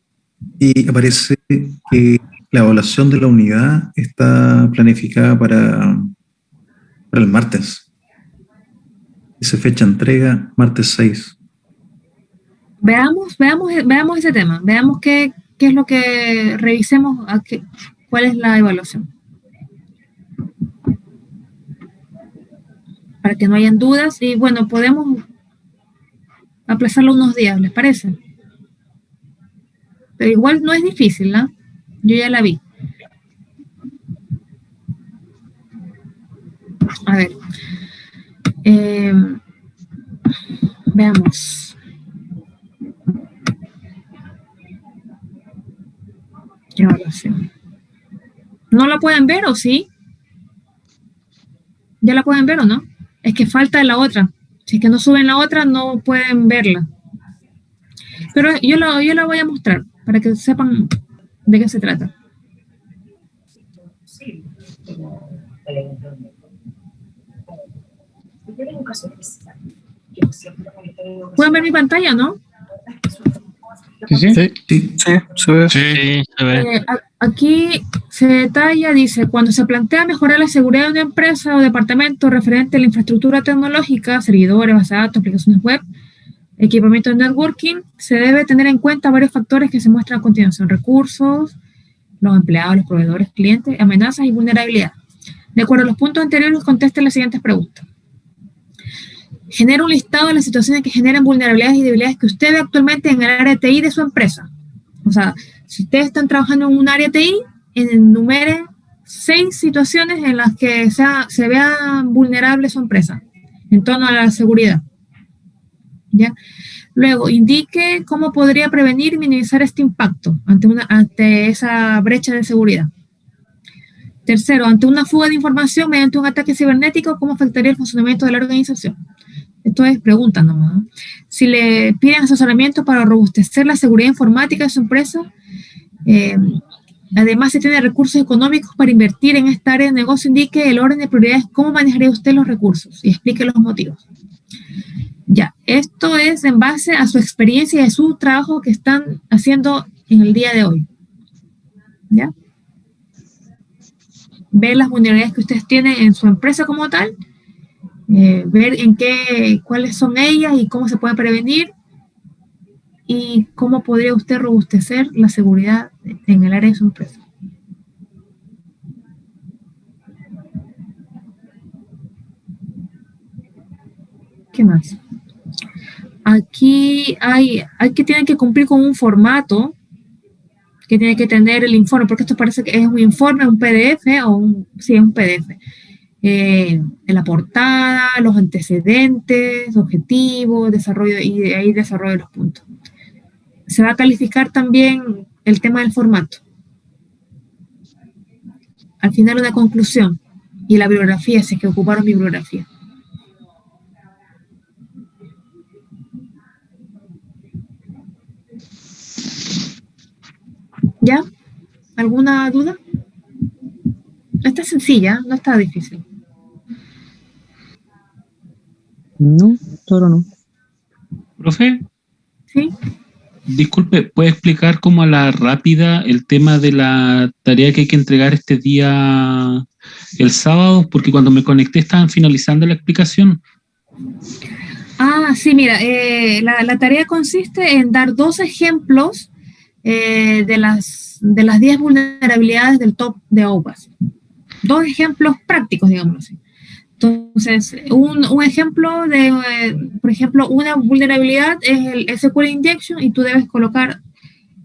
y aparece que la evaluación de la unidad está planificada para el martes. Dice fecha entrega, martes 6. Veamos ese tema, veamos qué es lo que revisemos, cuál es la evaluación. Para que no hayan dudas y bueno, podemos aplazarlo unos días, ¿les parece? Pero igual no es difícil, ¿no? Yo ya la vi. A ver. Veamos. Evaluación. ¿No la pueden ver o sí? ¿Ya la pueden ver o no? Es que falta la otra. Si es que no suben la otra, no pueden verla. Pero yo la voy a mostrar para que sepan de qué se trata. ¿Pueden ver mi pantalla, no? Sí. Se ve. Aquí se detalla, dice, cuando se plantea mejorar la seguridad de una empresa o departamento referente a la infraestructura tecnológica, servidores, bases de datos, aplicaciones web, equipamiento de networking, se debe tener en cuenta varios factores que se muestran a continuación: recursos, los empleados, los proveedores, clientes, amenazas y vulnerabilidad. De acuerdo a los puntos anteriores, conteste las siguientes preguntas. Genera un listado de las situaciones que generan vulnerabilidades y debilidades que usted ve actualmente en el área de TI de su empresa. O sea, si ustedes están trabajando en un área de TI, enumere 6 situaciones en las que se vea vulnerable su empresa en torno a la seguridad. ¿Ya? Luego, indique cómo podría prevenir y minimizar este impacto ante esa brecha de seguridad. Tercero, ante una fuga de información mediante un ataque cibernético, ¿cómo afectaría el funcionamiento de la organización? Esto es pregunta nomás, ¿no? Si le piden asesoramiento para robustecer la seguridad informática de su empresa, además si tiene recursos económicos para invertir en esta área de negocio, indique el orden de prioridades, cómo manejaría usted los recursos y explique los motivos. Ya, esto es en base a su experiencia y a su trabajo que están haciendo en el día de hoy. ¿Ya? Ver las vulnerabilidades que ustedes tienen en su empresa como tal, ver cuáles son ellas y cómo se puede prevenir y cómo podría usted robustecer la seguridad en el área de su empresa. ¿Qué más? Aquí hay que tienen que cumplir con un formato que tiene que tener el informe, porque esto parece que es un informe, un PDF, sí, es un PDF. En la portada, los antecedentes, objetivos, desarrollo, y de ahí desarrollo de los puntos. Se va a calificar también el tema del formato. Al final una conclusión y la bibliografía, si es que ocuparon bibliografía. ¿Ya? ¿Alguna duda? Está sencilla, no está difícil. No, todo no. Profe, ¿Sí? disculpe, ¿puede explicar como a la rápida el tema de la tarea que hay que entregar este día, el sábado? Porque cuando me conecté estaban finalizando la explicación. Sí, mira, la tarea consiste en dar 2 ejemplos de las 10 vulnerabilidades del top de OWASP. 2 ejemplos prácticos, digámoslo así. Entonces, un ejemplo de, por ejemplo, una vulnerabilidad es el SQL Injection y tú debes colocar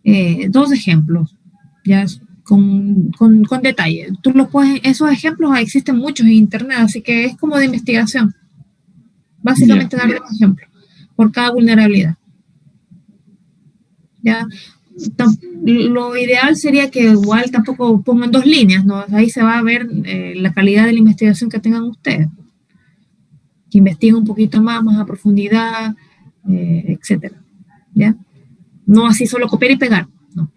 2 ejemplos, ya con detalle. Tú los puedes, esos ejemplos existen muchos en internet, así que es como de investigación. Básicamente dar 2 ejemplos por cada vulnerabilidad. Ya. Lo ideal sería que igual tampoco pongan 2 líneas, ¿no? Ahí se va a ver la calidad de la investigación que tengan ustedes. Que investiguen un poquito más a profundidad, etcétera. ¿Ya? No así solo copiar y pegar, no.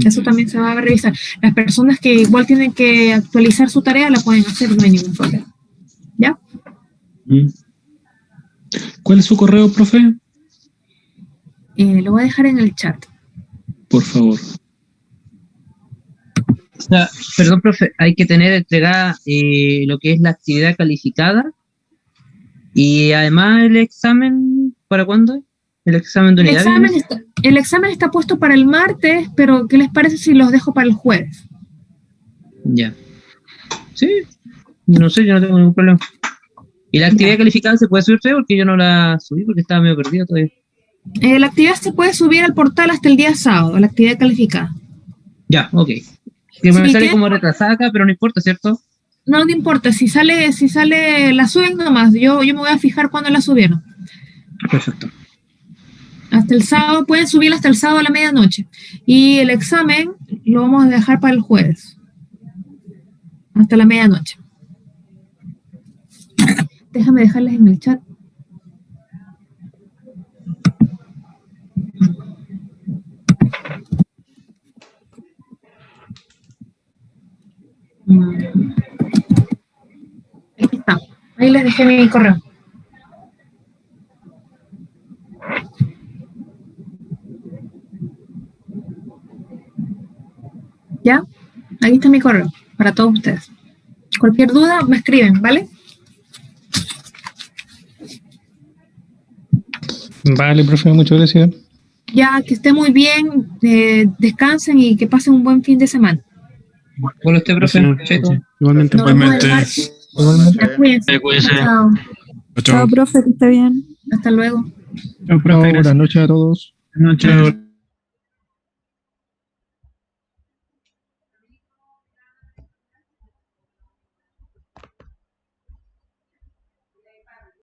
Eso también se va a revisar. Las personas que igual tienen que actualizar su tarea la pueden hacer, no hay ningún problema. ¿Ya? ¿Cuál es su correo, profe? Lo voy a dejar en el chat. Por favor. O sea, perdón, profe, hay que tener entregada lo que es la actividad calificada y además el examen, ¿para cuándo? El examen de unidad. El examen está puesto para el martes, pero ¿qué les parece si los dejo para el jueves? Ya. Sí, no sé, yo no tengo ningún problema. ¿Y la actividad calificada se puede subir todavía? Porque yo no la subí porque estaba medio perdido todavía. La actividad se puede subir al portal hasta el día sábado, la actividad calificada. Ya, ok. Que me sale como retrasada acá, pero no importa, ¿cierto? No importa, si sale, la suben nomás. Yo me voy a fijar cuándo la subieron. Perfecto. Hasta el sábado, pueden subirla hasta el sábado a la medianoche. Y el examen lo vamos a dejar para el jueves. Hasta la medianoche. Déjame dejarles en el chat. Aquí está. Ahí les dejé mi correo. ¿Ya? Ahí está mi correo para todos ustedes. Cualquier duda me escriben, ¿vale? Vale, profe, muchas gracias. Ya, que esté muy bien, descansen y que pasen un buen fin de semana. Hola, usted, profe. Igualmente. Igualmente. Cuídense. Chao. Chao, profe, que esté bien. Hasta luego. Chao, profe, Buenas noches a todos. Buenas noches.